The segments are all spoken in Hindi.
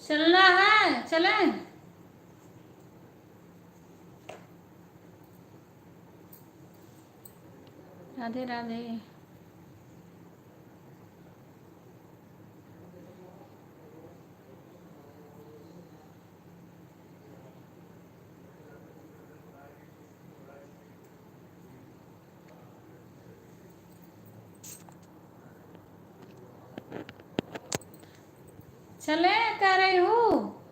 चलना है, चलें? राधे राधे। चले कह रही हूँ।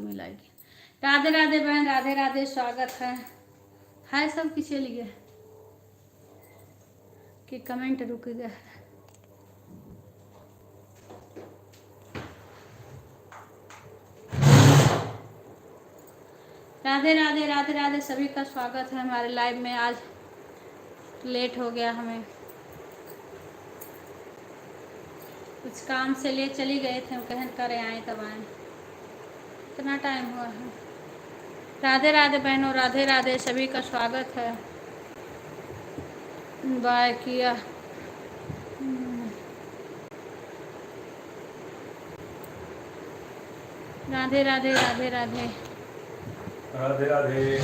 मिलाएगी। राधे राधे बहन, राधे राधे, स्वागत है। हाय सब किसे लिए कि कमेंट रुक गया। राधे राधे, राधे राधे, सभी का स्वागत है हमारे लाइव में। आज लेट हो गया, हमें कुछ काम से ले चली गए थे, हम कहन करे आए तब आए। कितना टाइम हुआ है। राधे राधे बहनों, राधे राधे, सभी का स्वागत है। बाय किया। राधे राधे, राधे राधे, राधे राधे।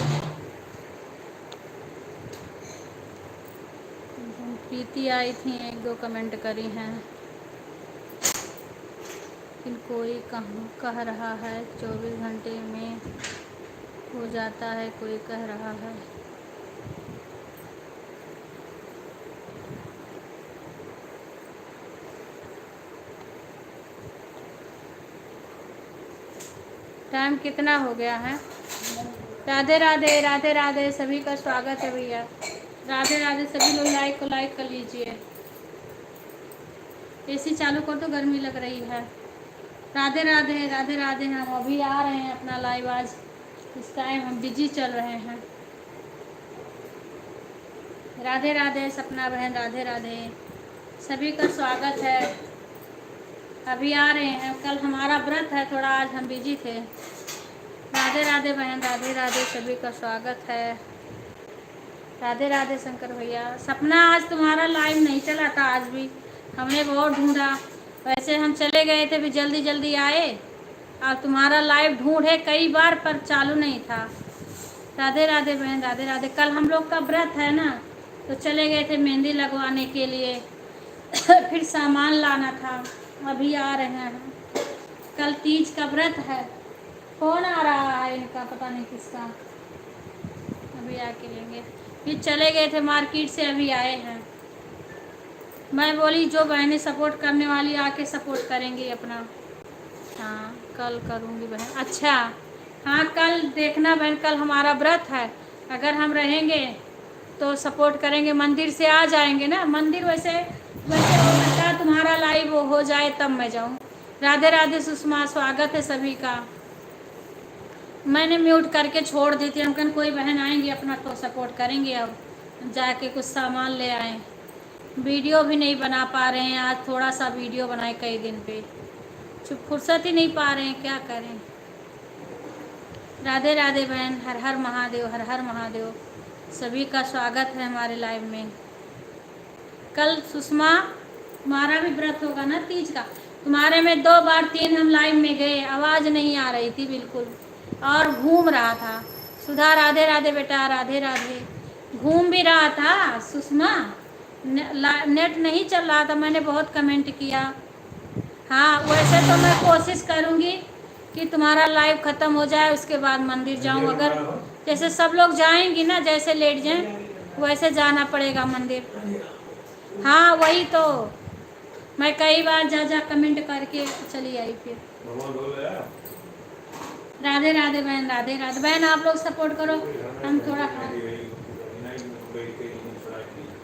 प्रीति आई थी, एक दो कमेंट करी हैं। लेकिन कोई कह रहा है 24 घंटे में हो जाता है, कोई कह रहा है। टाइम कितना हो गया है। राधे राधे, राधे राधे, सभी का स्वागत है भैया। राधे राधे, सभी लोग लाइक को लाइक कर लीजिए। एसी चालू कर तो गर्मी लग रही है। राधे राधे, राधे राधे, हम अभी आ रहे हैं अपना लाइव। आज इस टाइम हम बिजी चल रहे हैं। राधे राधे सपना बहन, राधे राधे, सभी का स्वागत है। अभी आ रहे हैं, कल हमारा व्रत है, थोड़ा आज हम बिजी थे। राधे राधे बहन, राधे राधे, सभी का स्वागत है। राधे राधे शंकर भैया। सपना आज तुम्हारा लाइव नहीं चला था, आज भी हमने बहुत ढूंढा। वैसे हम चले गए थे, भी जल्दी जल्दी आए और तुम्हारा लाइव ढूंढे कई बार, पर चालू नहीं था। राधे राधे बहन, राधे राधे। कल हम लोग का व्रत है ना, तो चले गए थे मेहंदी लगवाने के लिए। फिर सामान लाना था, अभी आ रहे हैं। कल तीज का व्रत है। कौन आ रहा है इनका, पता नहीं किसका, अभी आके लेंगे। फिर चले गए थे मार्केट से, अभी आए हैं। मैं बोली जो बहनें सपोर्ट करने वाली आके सपोर्ट करेंगी अपना। हाँ कल करूँगी बहन। अच्छा हाँ, कल देखना बहन, कल हमारा व्रत है। अगर हम रहेंगे तो सपोर्ट करेंगे, मंदिर से आ जाएंगे ना। मंदिर वैसे हो सकता है तुम्हारा लाइव हो जाए तब मैं जाऊँ। राधे राधे सुषमा, स्वागत है सभी का। मैंने म्यूट करके छोड़ दी थी, हम कल कोई बहन आएंगी अपना तो सपोर्ट करेंगे। अब जाके कुछ सामान ले आए। वीडियो भी नहीं बना पा रहे हैं, आज थोड़ा सा वीडियो बनाए कई दिन पे, चुप फुर्सत ही नहीं पा रहे हैं, क्या करें। राधे राधे बहन, हर हर महादेव, हर हर महादेव, सभी का स्वागत है हमारे लाइव में। कल सुषमा तुम्हारा भी व्रत होगा ना तीज का। तुम्हारे में 2 बार 3 हम लाइव में गए, आवाज़ नहीं आ रही थी बिल्कुल, और घूम रहा था। सुधा राधे राधे बेटा, राधे राधे। घूम भी रहा था सुषमा, नेट नहीं चल रहा था। मैंने बहुत कमेंट किया। हाँ वैसे तो मैं कोशिश करूँगी कि तुम्हारा लाइव ख़त्म हो जाए, उसके बाद मंदिर जाऊँ। अगर जैसे सब लोग जाएंगी ना, जैसे लेट जाएं वैसे जाना पड़ेगा मंदिर। हाँ वही तो, मैं कई बार जा कमेंट करके चली आई। फिर राधे राधे बहन, राधे राधे बहन, आप लोग सपोर्ट करो, हम थोड़ा।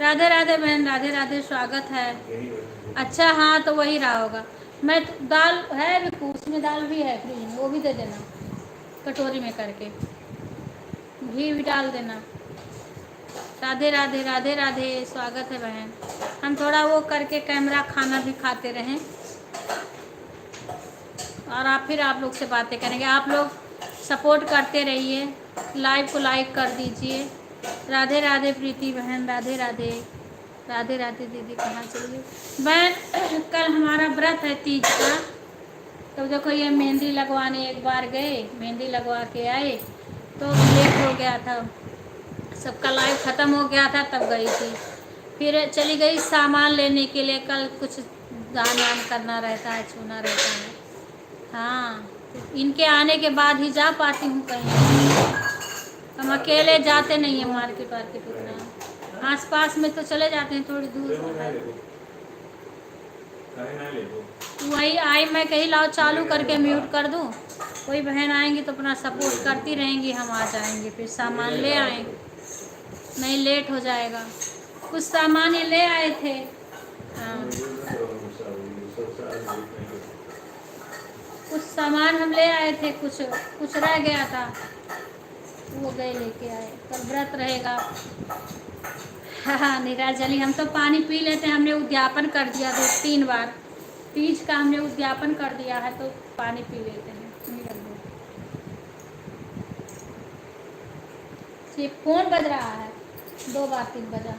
राधे राधे बहन, राधे राधे, स्वागत है। अच्छा हाँ तो वही रहा होगा। मैं दाल है भी, उसमें दाल भी है फ्रिज में, वो भी दे देना कटोरी में करके, घी भी डाल देना। राधे राधे, राधे राधे, स्वागत है बहन। हम थोड़ा वो करके कैमरा खाना भी खाते रहें, और आप लोग से बातें करेंगे। आप लोग सपोर्ट करते रहिए, लाइव को लाइक कर दीजिए। राधे राधे प्रीति बहन, राधे राधे, राधे राधे दीदी, कहाँ चली बहन। कल हमारा व्रत है तीज का, तो देखो ये मेहंदी लगवाने एक बार गए, मेहंदी लगवा के आए तो लेट हो गया था, सबका लाइव ख़त्म हो गया था, तब गई थी। फिर चली गई सामान लेने के लिए। कल कुछ दान वान करना रहता है, छूना रहता है। हाँ इनके आने के बाद ही जा पाती हूँ कहीं, हम अकेले जाते नहीं हैं मार्केट वार्केट उतना। आस पास में तो चले जाते हैं, थोड़ी दूर वही आई। मैं कही लाओ चालू करके म्यूट कर दूँ, कोई बहन आएंगी तो अपना सपोर्ट करती रहेंगी, हम आ जाएंगे, फिर सामान ले आए, नहीं लेट हो जाएगा। कुछ सामान ये ले आए थे। हाँ, कुछ सामान हम ले आए थे, कुछ कुछ रह गया था, वो गए लेके आए। कल व्रत रहेगा। हाँ नीरज जली, हम तो पानी पी लेते हैं, हमने उद्यापन कर दिया 2-3 बार, तीज का हमने उद्यापन कर दिया है, तो पानी पी लेते हैं। सिर्फ फोन बज रहा है 2 बार 3 बजा।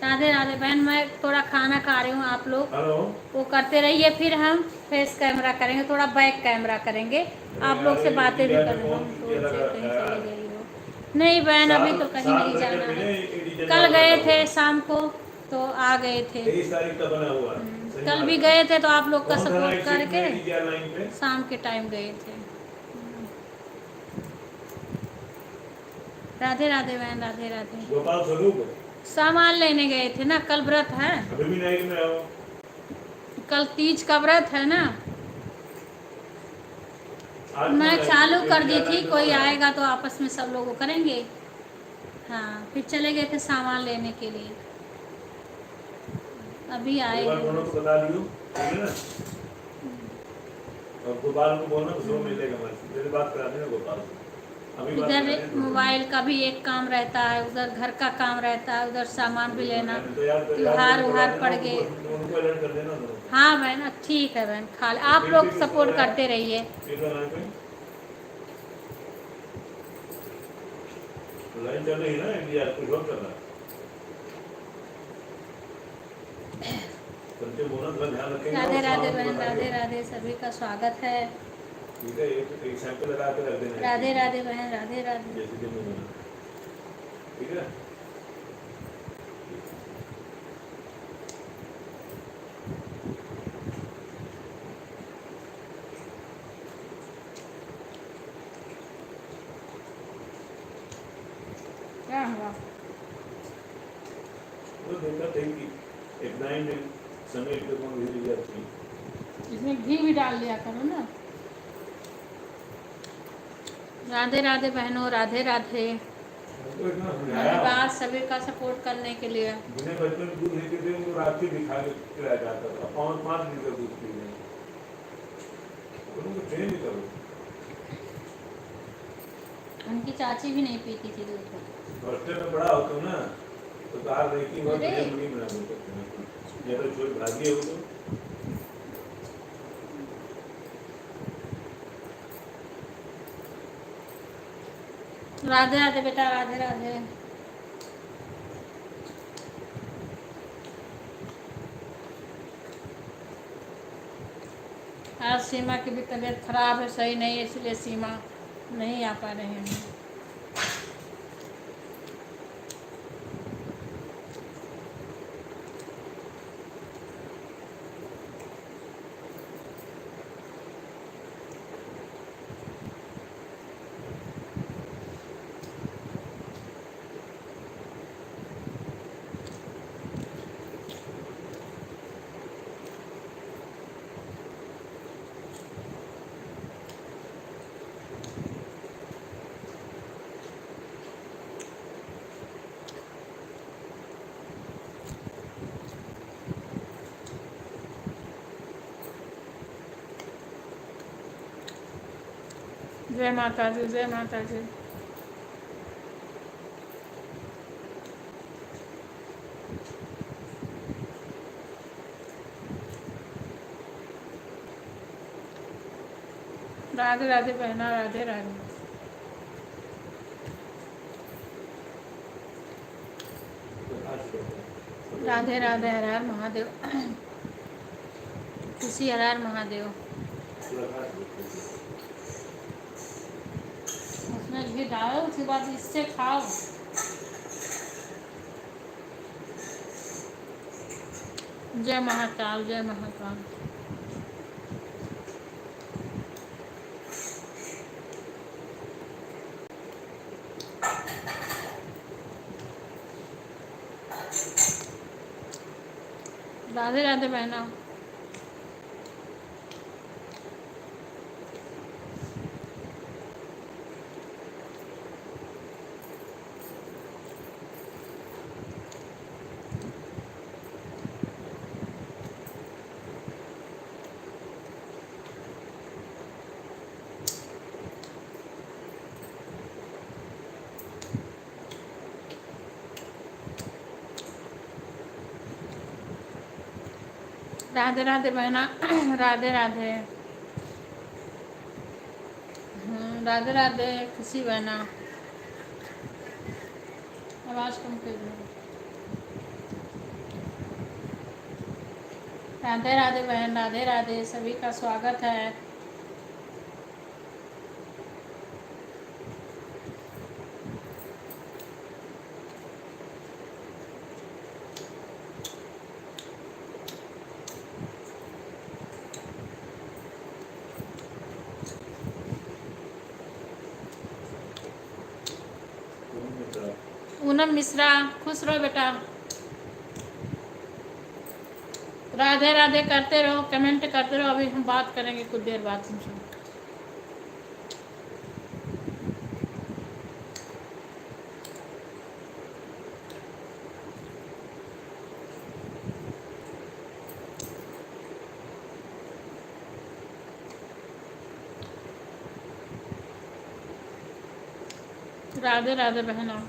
राधे राधे बहन, मैं थोड़ा खाना खा रही हूँ, आप लोग वो करते रहिए, फिर हम फेस कैमरा करेंगे, थोड़ा बैक कैमरा करेंगे, आप लोग से बातें भी करेंगे। हम तो कहीं चले गई हो? नहीं बहन, अभी तो कहीं नहीं जाना है। कल गए थे शाम को, तो आ गए थे। 23 तारीख का बना हुआ कल भी गए थे, तो आप लोग का सपोर्ट करके शाम के टाइम गए थे। राधे राधे बहन, राधे राधे। गोपाल स्वरूप सामान लेने गए थे ना, कल व्रत है, अभी भी नाइट में आओ। कल तीज का व्रत है ना। मैं चालू कर दी थी, कोई आएगा तो आपस में सब लोग करेंगे। हाँ, फिर चले गए थे सामान लेने के लिए, अभी आए दोनों को बता दियो, ठीक है ना। और गोपाल को बोलना उसको मिलेगा, मेरी बात करा देना गोपाल से। इधर मोबाइल का भी एक काम रहता है, उधर घर का काम रहता है, उधर सामान भी लेना, त्योहार उहार पड़ गए। हाँ बहन, ठीक है बहन, खा ले, आप लोग सपोर्ट करते रहिए। लाइन चल रही है ना, इंडिया कुछ और कर रहा है। राधे राधे बहन, राधे राधे, सभी का स्वागत है। ठीक है, एक सैंपल लगा के रख देना। राधे राधे बहन, राधे राधे। जैसे दिन में ठीक है। क्या हुआ? वो देखा था कि एक नाइन समय पे कौन भेजी जाती, इसमें घी भी डाल लिया करो ना। राधे राधे बहनों, राधे राधे। धन्यवाद सभी का सपोर्ट करने के लिए। जिन्हें बचपन में दूध लेते थे उनको राखी दिखा के पिलाया जाता था, 5 लीटर दूध पी लें, उनको ट्रेन भी करो। उनकी चाची भी नहीं पीती थी दूध को। हॉस्टल में बड़ा होता ना, तो कार देखी बहुत नहीं बना सकते, या तो छोटी भागी हो तो। राधे राधे बेटा, राधे राधे। आज सीमा की भी तबीयत खराब है, सही नहीं है, इसलिए सीमा नहीं आ पा रहे हैं। जय माता जी, जय माता जी। राधे राधे बहना, राधे राधे। राधे राधे, हर हर महादेव। खुशी हर हर महादेव। उसमें घी डालो, उसके बाद इससे खाओ। जय महाकाल, जय महाकाल। राधे राधे बहना। राधे राधे बहना। राधे राधे। राधे राधे खुशी बहना। आवाज़ कम कर दो। राधे राधे बहन, राधे राधे, सभी का स्वागत है। पूनम मिश्रा, खुश रहो बेटा। राधे राधे करते रहो, कमेंट करते रहो। अभी हम बात करेंगे कुछ देर बाद तुमसे। राधे राधे बहना,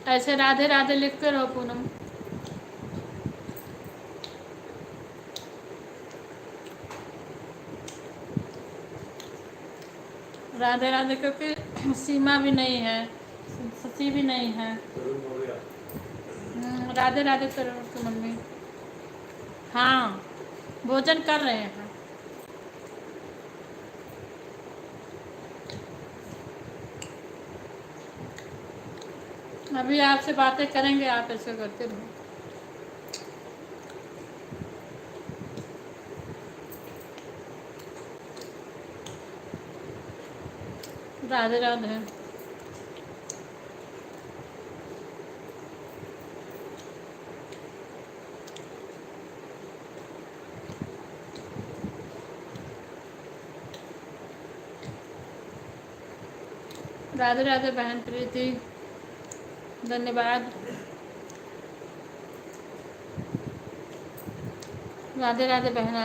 ऐसे राधे राधे लिखते रहो पूनम। राधे राधे, क्योंकि सीमा भी नहीं है, सती भी नहीं है। राधे राधे करो तो मम्मी। हाँ, भोजन कर रहे हैं। अभी आपसे बातें करेंगे, आप ऐसे करते रहो। राधे राधे। राधे राधे बहन प्रीति, धन्यवाद। राधे राधे बहना।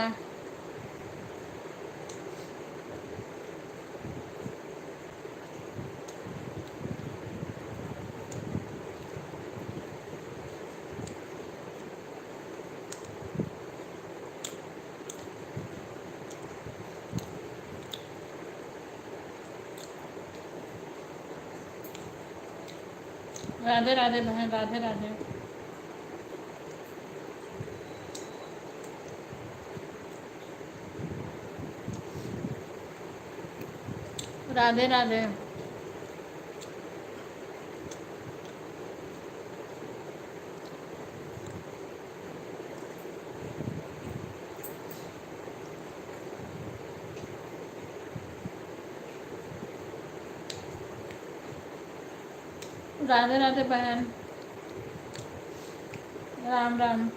राधे राधे बहन, राधे राधे। राधे राधे। राधे राधे बहन, राम राम।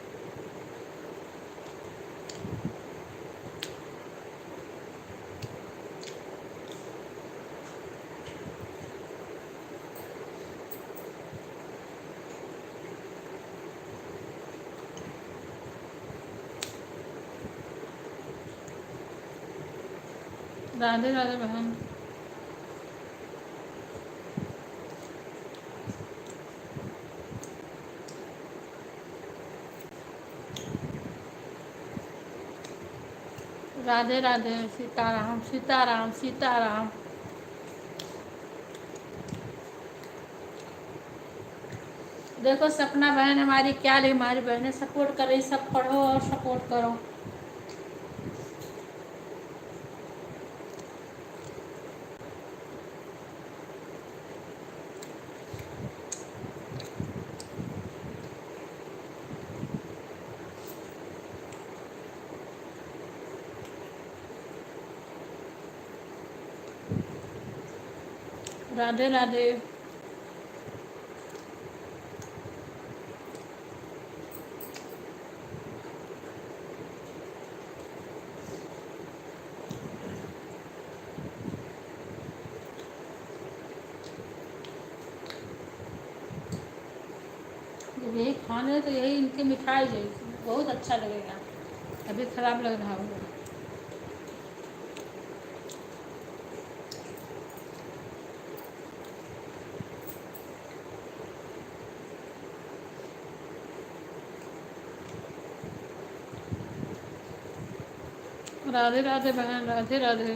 राधे राधे बहन। राधे राधे, सीताराम सीताराम सीताराम। देखो सपना बहन हमारी क्या ली, हमारी बहनें सपोर्ट कर रही। सब पढ़ो और सपोर्ट करो। राधे राधे। यही खाने तो यही इनकी मिठाई है, बहुत अच्छा लगेगा। अभी खराब लग रहा होगा। राधे राधे बहन, राधे राधे।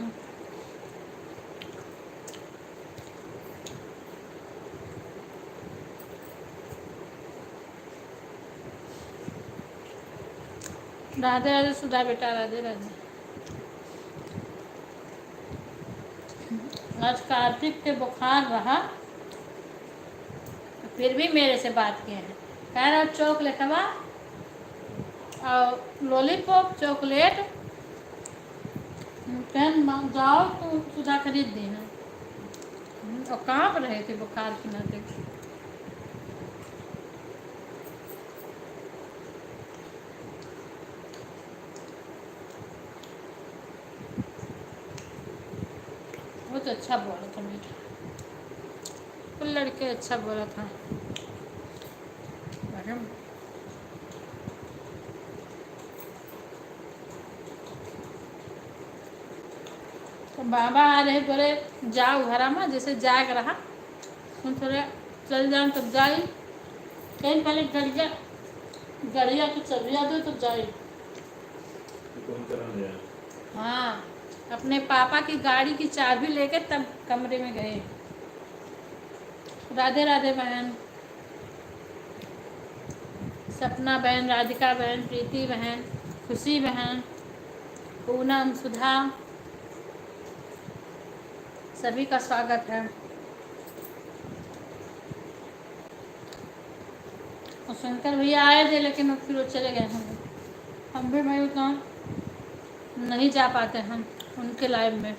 राधे राधे सुधा बेटा, राधे राधे। आज कार्तिक के बुखार रहा, फिर भी मेरे से बात किए हैं। कह रहा चॉकलेटवा और लॉलीपॉप चॉकलेट कहन जाओ तो सुधा खरीद दी है। और काँप रहे थे बुखार के नाते। बहुत अच्छा बोला था बेटा, तो लड़के अच्छा बोला था। तो बाबा आ रहे, बोले जाओ घरा में, जैसे जाग रहा तुम थोड़े चल जाओ तब जाए, कहीं पहले गड़िया तो चलिया दो तब जाए। हाँ, अपने पापा की गाड़ी की चाबी लेके तब कमरे में गए। राधे राधे बहन, सपना बहन, राधिका बहन, प्रीति बहन, खुशी बहन, पूनम, सुधा, सभी का स्वागत है। और शंकर भैया आए थे लेकिन फिर वो चले गए होंगे। हम भी भाई उतना नहीं जा पाते हैं उनके लाइव में,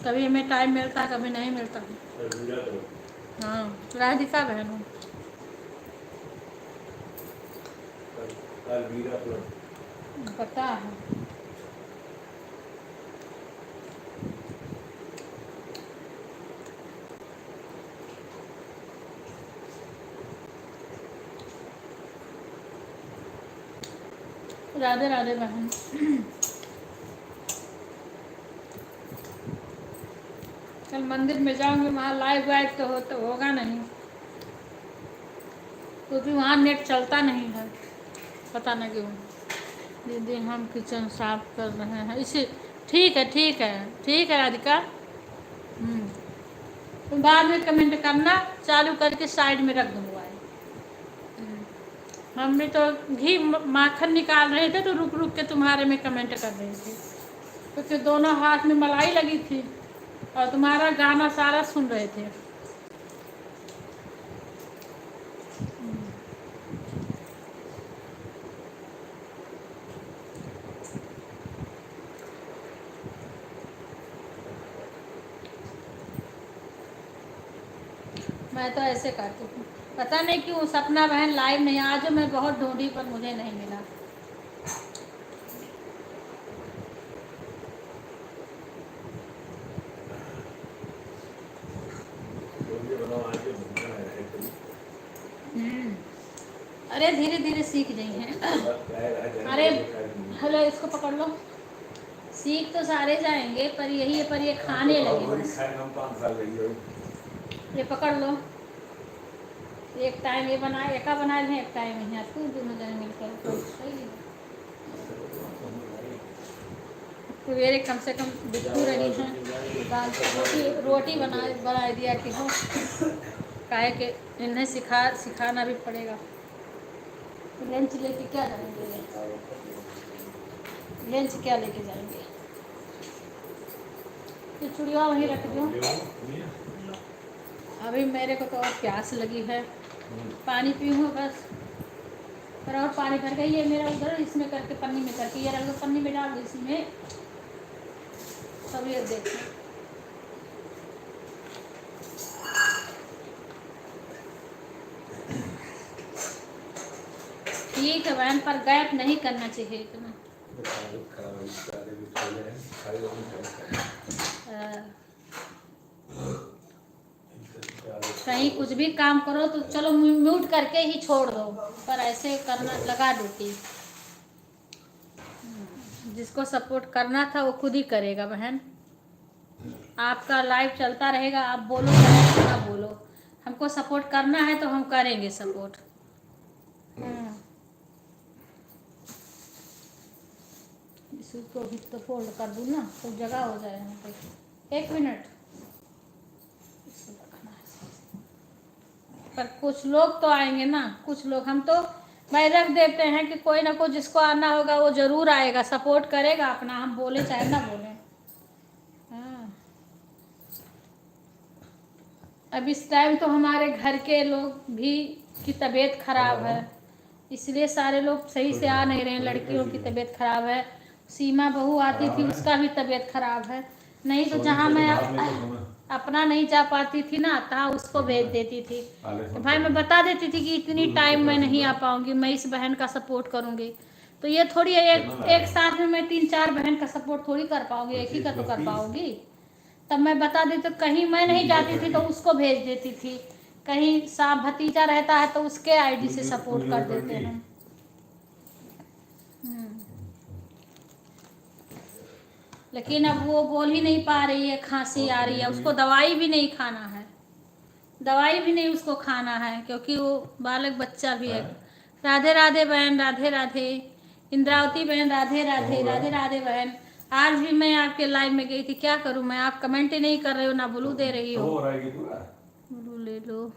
कभी हमें टाइम मिलता है कभी नहीं मिलता। हाँ, राधिका बहन हूँ। पता है। राधे राधे बहन। कल मंदिर में जाऊंगी, वहाँ लाइव वाइव तो होगा नहीं, क्योंकि वहाँ नेट चलता नहीं है, पता नहीं क्यों। दीदी हम किचन साफ कर रहे हैं इसे। ठीक है ठीक है ठीक है राधिका। तो बाद में कमेंट करना, चालू करके साइड में रख दूँगा। मम्मी तो घी माखन निकाल रहे थे तो रुक रुक के तुम्हारे में कमेंट कर रही थी, क्योंकि दोनों हाथ में मलाई लगी थी और तुम्हारा गाना सारा सुन रहे थे। मैं तो ऐसे करती हूँ, पता नहीं क्यों सपना बहन लाइव नहीं, आज मैं बहुत ढूंढी पर मुझे नहीं मिला। अरे धीरे धीरे सीख गई हैं। अरे हेलो, इसको पकड़ लो। सीख तो सारे जाएंगे पर यही है, पर ये खाने लगे बस। ये पकड़ लो, एक टाइम ये बनाए, एक बनाए हैं, एक टाइम यहाँ तू दोनों जने मिलकर सवेरे कम से कम बिट्टू रही हैं, दाल रोटी बना दिया कि हो, काहे के इन्हें सिखाना भी पड़ेगा। लंच लेके क्या जाएंगे, लंच क्या लेके जाएंगे? ये चुड़िया वहीं रख दो। अभी मेरे को तो और प्यास लगी है, पानी पीऊँ बस। पर और पानी भर गई, ये मेरा उधर इसमें करके पन्नी में करके ये रख दो, पन्नी में डाल दो इसमें। सब ये देखो, ठीक है बहन, पर गैप नहीं करना चाहिए इतना। कहीं कुछ भी काम करो तो चलो म्यूट करके ही छोड़ दो, पर ऐसे करना लगा देती। जिसको सपोर्ट करना था वो खुद ही करेगा बहन। आपका लाइव चलता रहेगा, आप बोलो चाहे ना बोलो, हमको सपोर्ट करना है तो हम करेंगे सपोर्ट। इसको भी तो फोल्ड कर दूँ ना तो जगह हो जाए यहाँ पे। 1 मिनट, इसको रखना है ऐसे। पर कुछ लोग तो आएंगे ना, कुछ लोग, हम तो भाई रख देते हैं कि कोई ना कोई जिसको आना होगा वो जरूर आएगा, सपोर्ट करेगा अपना, हम बोले चाहे ना बोले। हाँ, अब इस टाइम तो हमारे घर के लोग भी की तबीयत खराब है, इसलिए सारे लोग सही से आ नहीं रहे हैं। लड़कियों की तबीयत खराब है, सीमा बहू आती थी उसका भी तबीयत खराब है। नहीं तो जहाँ मैं अपना नहीं जा पाती थी ना, तहाँ उसको भेज देती थी। तो भाई मैं बता देती थी कि इतनी टाइम मैं नहीं आ पाऊंगी, मैं इस बहन का सपोर्ट करूंगी। तो ये थोड़ी एक साथ में मैं 3-4 बहन का सपोर्ट थोड़ी कर पाऊंगी, एक ही का तो कर पाऊंगी। तब मैं बता देती, तो कहीं मैं नहीं जाती थी तो उसको भेज देती थी, कहीं साहब भतीजा रहता है तो उसके आईडी से सपोर्ट कर देते हैं हम। लेकिन अब वो बोल ही नहीं पा रही है, खांसी आ रही है, उसको दवाई भी नहीं खाना है, दवाई भी नहीं उसको खाना है, क्योंकि वो बालक बच्चा भी है। राधे राधे बहन, राधे राधे। इंद्रावती बहन, राधे राधे। राधे राधे बहन, आज भी मैं आपके लाइव में गई थी, क्या करूं मैं, आप कमेंट ही नहीं कर रहे हो, ना ब्लू दे रही हो। ब्लू ले लो,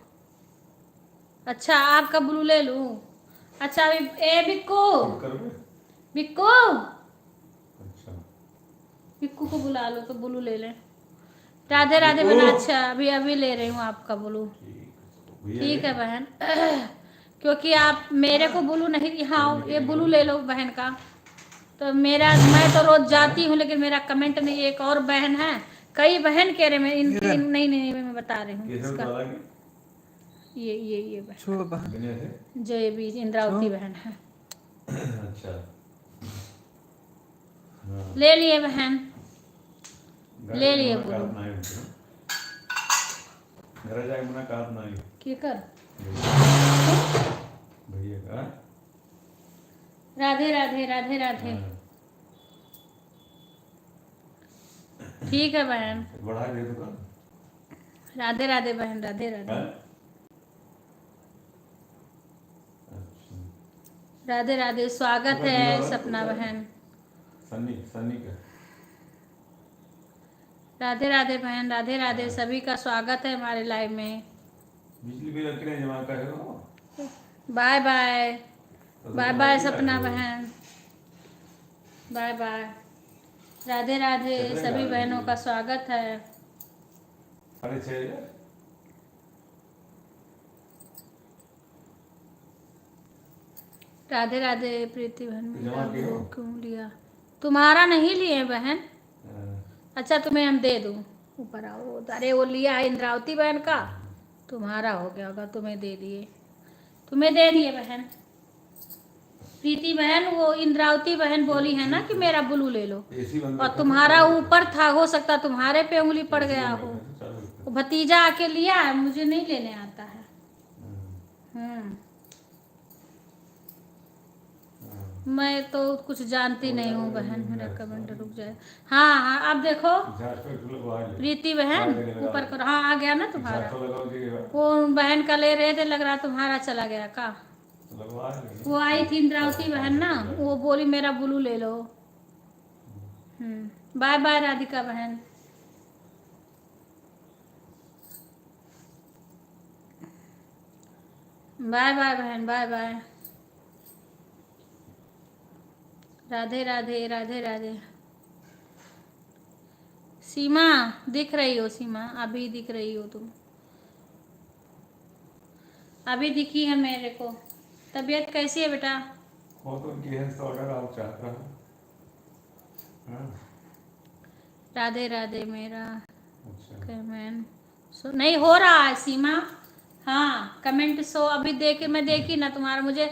अच्छा आपका ब्लू ले लूं। अच्छा अभी ए बिक्कू, बिक्कू, बिक्कू को बुला लो तो ब्लू ले लें। राधे राधे बहन, अच्छा अभी अभी ले रही हूँ आपका ब्लू। ठीक है बहन, क्योंकि आप मेरे को ब्लू नहीं, हाँ ये ब्लू ले लो बहन का। तो मेरा, मैं तो रोज जाती हूँ लेकिन मेरा कमेंट नहीं, एक और बहन है, कई बहन कह रहे, मैं इनकी नहीं नहीं मैं बता रही हूँ इसका। ये बहन जय बीज इंद्रावती बहन है। अच्छा, ले लिए बहन, ले लिए ब्लू। की कर राधे राधे, राधे राधे। ठीक है बहन, राधे राधे बहन, राधे राधे। राधे राधे, स्वागत है सपना बहन। सन्नी का राधे राधे बहन, राधे राधे, सभी का स्वागत है हमारे लाइव में। बिजली बिल कितने जमा करे हो? बाय बाय, बाय बाय सपना बहन, बाय बाय। राधे राधे, सभी बहनों का स्वागत है। 6,500। राधे राधे प्रीति बहन, क्यों लिया? तुम्हारा नहीं लिए बहन। अच्छा तुम्हें हम दे दूँ, ऊपर आओ। अरे वो लिया है इंद्रावती बहन का, तुम्हारा हो गया होगा, तुम्हें दे दिए, तुम्हें दे दिए बहन। प्रीति बहन, वो इंद्रावती बहन बोली है ना कि मेरा ब्लू ले लो, और तुम्हारा ऊपर था, हो सकता तुम्हारे पे उंगली पड़ गया हो। वो भतीजा आके लिया है, मुझे नहीं लेने आता है। मैं तो कुछ जानती नहीं हूँ बहन, मेरा कमेंट रुक जाए। हाँ हाँ अब देखो प्रीति बहन, ऊपर करो, हाँ आ गया ना तुम्हारा। वो बहन का ले रहे थे, लग रहा तुम्हारा चला गया का। वो आई थी इंद्रावती बहन ना, वो बोली मेरा ब्लू ले लो। बाय बाय राधिका बहन। बाय बाय बहन, बाय बाय। राधे राधे, राधे राधे। सीमा दिख रही हो, सीमा अभी दिख रही हो तुम, अभी दिखी है मेरे को। तबीयत कैसी है बेटा? राधे राधे मेरा कमेंट नहीं हो रहा है सीमा। हाँ कमेंट सो अभी देखे, मैं देखी ना तुम्हारा, मुझे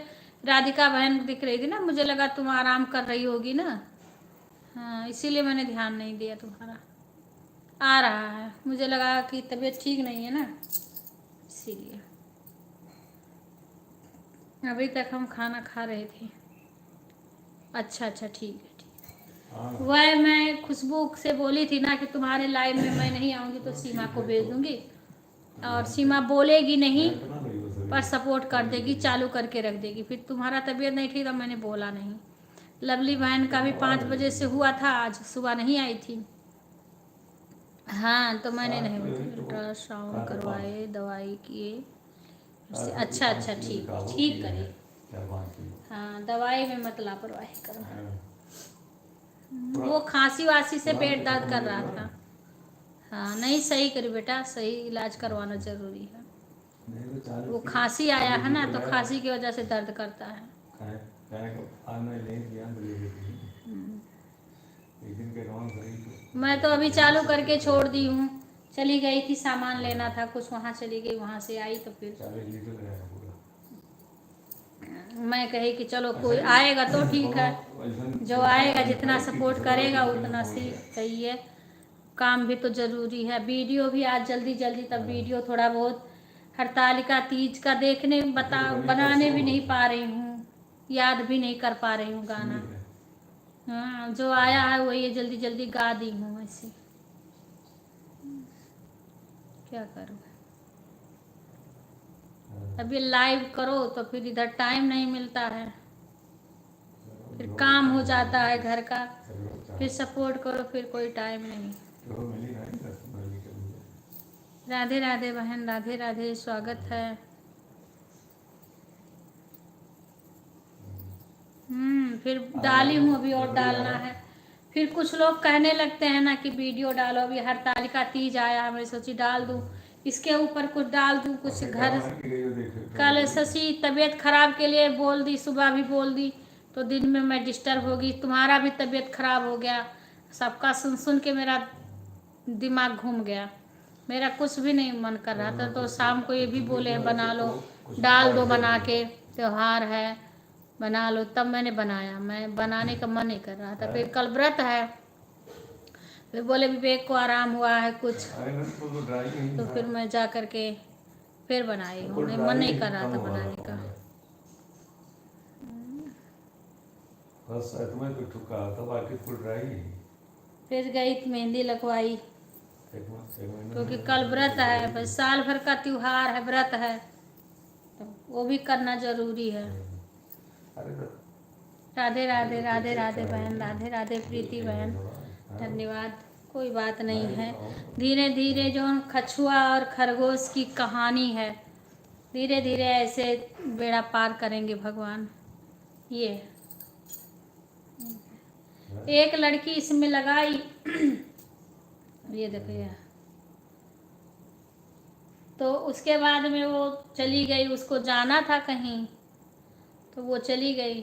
राधिका बहन दिख रही थी ना, मुझे लगा तुम आराम कर रही होगी ना, हाँ इसीलिए मैंने ध्यान नहीं दिया। तुम्हारा आ रहा है, मुझे लगा कि तबीयत ठीक नहीं है ना, इसीलिए। अभी तक हम खाना खा रहे थे। अच्छा अच्छा ठीक है, ठीक। वह मैं खुशबू से बोली थी ना कि तुम्हारे लाइव में मैं नहीं आऊँगी तो सीमा को भेज दूँगी, और सीमा बोलेगी नहीं पर सपोर्ट कर देगी, चालू करके रख देगी। फिर तुम्हारा तबीयत नहीं ठीक तो मैंने बोला नहीं, लवली बहन का भी 5 बजे से हुआ था, आज सुबह नहीं आई थी। हाँ तो मैंने नहीं अल्ट्रासाउंड करवाए, दवाई किए। अच्छा अच्छा, ठीक ठीक करिए। हाँ दवाई में मत लापरवाही करो। वो खांसी वासी से पेट दर्द कर रहा था। हाँ नहीं, सही करी बेटा, सही इलाज करवाना जरूरी है। वो खांसी आया है ना, तो खांसी की वजह से दर्द करता है। मैं तो अभी चालू करके छोड़ दी हूँ। चली गई थी, सामान लेना था कुछ, वहाँ चली गई, वहाँ से आई तो फिर मैं कही कि चलो कोई आएगा तो ठीक है, जो आएगा जितना सपोर्ट करेगा उतना सही है। काम भी तो जरूरी है। वीडियो भी आज जल्दी जल्दी, तब वीडियो थोड़ा बहुत हरतालिका तीज का देखने बनाने भी नहीं पा रही हूँ, याद भी नहीं कर पा रही हूँ गाना। हाँ जो आया है वही जल्दी जल्दी गा दी हूँ ऐसे, क्या करूँ। अभी लाइव करो तो फिर इधर टाइम नहीं मिलता है, फिर काम हो जाता है घर का, फिर सपोर्ट करो, फिर कोई टाइम नहीं। राधे राधे बहन, राधे राधे, स्वागत है। फिर डाली हूँ, अभी और डालना है। फिर कुछ लोग कहने लगते हैं ना कि वीडियो डालो, अभी हरतालिका तीज आया, मैं सोची डाल दूँ, इसके ऊपर कुछ डाल दूँ कुछ घर। कल शशि तबीयत खराब के लिए बोल दी, सुबह भी बोल दी, तो दिन में मैं डिस्टर्ब होगी। तुम्हारा भी तबीयत खराब हो गया, सबका सुन सुन के मेरा दिमाग घूम गया, मेरा कुछ भी नहीं मन कर रहा था। तो शाम को ये भी बोले बना लो, डाल दो बना के, त्योहार है बना लो, तब मैंने बनाया। मैं बनाने का मन नहीं कर रहा था। फिर कल व्रत है, फिर बोले विवेक को आराम हुआ है कुछ, तो फिर मैं जा कर के फिर बनाई हूँ, नहीं मन नहीं कर रहा था बनाने का। फिर गई मेहंदी लगवाई, क्योंकि कल व्रत है, बस साल भर का त्योहार है, व्रत है, तो वो भी करना जरूरी है। राधे राधे, राधे राधे बहन, राधे राधे प्रीति बहन, धन्यवाद। कोई बात नहीं है, धीरे धीरे जो कछुआ और खरगोश की कहानी है, धीरे धीरे ऐसे बेड़ा पार करेंगे भगवान। ये एक लड़की इसमें लगाई ये देखिए, तो उसके बाद में वो चली गई, उसको जाना था कहीं तो वो चली गई।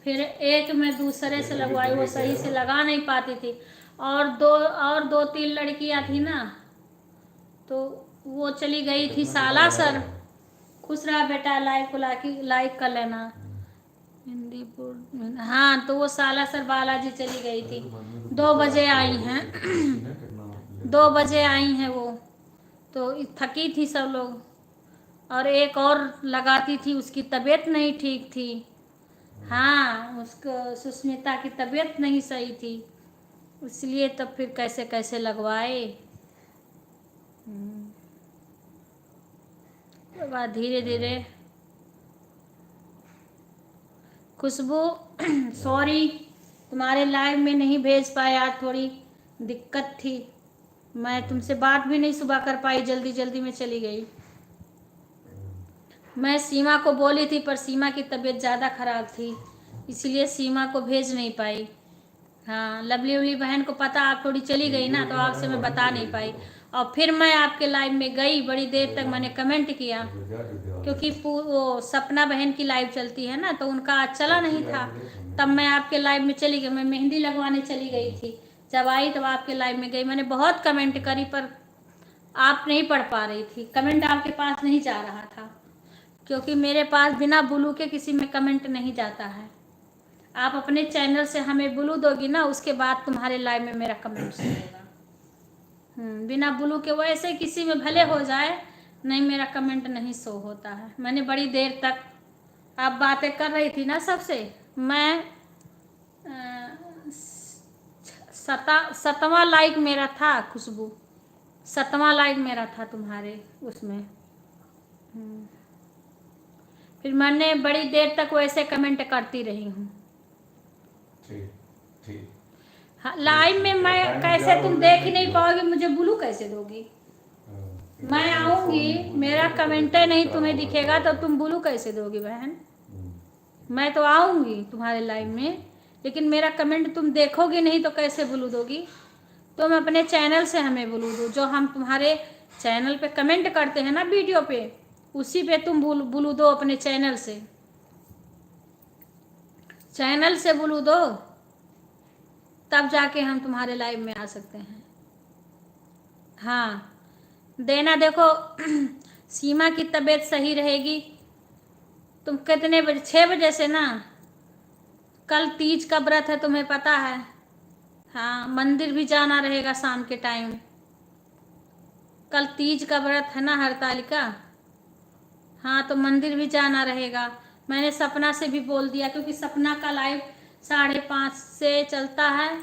फिर एक में दूसरे से लगवाई, वो सही से लगा नहीं पाती थी, और दो तीन लड़कियां थी ना, तो वो चली गई थी सालासर। खुश रहा बेटा, लाइक कर लेना हिंदी। हाँ तो वो सालासर बालाजी चली गई थी, 2 बजे आई हैं 2 बजे आई हैं वो, तो थकी थी सब लोग। और एक और लगाती थी, उसकी तबीयत नहीं ठीक थी। हाँ उसको सुष्मिता की तबीयत नहीं सही थी, इसलिए तब फिर कैसे कैसे लगवाए। तो बाद धीरे धीरे। खुशबू सॉरी, तुम्हारे लाइव में नहीं भेज पाया, थोड़ी दिक्कत थी, मैं तुमसे बात भी नहीं सुबह कर पाई, जल्दी जल्दी में चली गई। मैं सीमा को बोली थी, पर सीमा की तबीयत ज़्यादा ख़राब थी, इसलिए सीमा को भेज नहीं पाई। हाँ लवली उवली बहन को पता, आप थोड़ी चली गई ना, तो आपसे मैं बता नहीं पाई। और फिर मैं आपके लाइव में गई, बड़ी देर तक मैंने कमेंट किया, क्योंकि वो सपना बहन की लाइव चलती है ना, तो उनका आज चला नहीं था, तब मैं आपके लाइव में चली गई। मैं मेहंदी लगवाने चली गई थी, जब आई तब आपके लाइव में गई। मैंने बहुत कमेंट करी, पर आप नहीं पढ़ पा रही थी, कमेंट आपके पास नहीं जा रहा था, क्योंकि मेरे पास बिना ब्लू के किसी में कमेंट नहीं जाता है। आप अपने चैनल से हमें ब्लू दोगी ना, उसके बाद तुम्हारे लाइव में मेरा कमेंट होगा। बिना ब्लू के वैसे किसी में भले हो जाए, नहीं मेरा कमेंट नहीं शो होता है। मैंने बड़ी देर तक, आप बातें कर रही थी ना सबसे, मैं 7वां लाइक मेरा था खुशबू, 7वां लाइक मेरा था तुम्हारे उसमें। फिर मैंने बड़ी देर तक वैसे कमेंट करती रही हूँ। हाँ, लाइव में मैं कैसे, तुम देख ही नहीं पाओगे, मुझे ब्लू कैसे दोगी? मैं आऊंगी, मेरा कमेंट नहीं तुम्हें दिखेगा तो तुम ब्लू कैसे दोगी बहन? मैं तो आऊंगी तुम्हारे लाइव में, लेकिन मेरा कमेंट तुम देखोगी नहीं तो कैसे ब्लू दोगी? तुम अपने चैनल से हमें ब्लू दो, जो हम तुम्हारे चैनल पे कमेंट करते हैं ना वीडियो पे, उसी पे तुम ब्लू दो अपने चैनल से। चैनल से ब्लू दो, तब जाके हम तुम्हारे लाइव में आ सकते हैं। हाँ देना। देखो सीमा की तबीयत सही रहेगी। तुम कितने बजे? 6 बजे से ना। कल तीज का व्रत है, तुम्हें पता है। हाँ, मंदिर भी जाना रहेगा शाम के टाइम। कल तीज का व्रत है ना, हरतालिका। हाँ, तो मंदिर भी जाना रहेगा। मैंने सपना से भी बोल दिया, क्योंकि सपना का लाइव 5:30 से चलता है।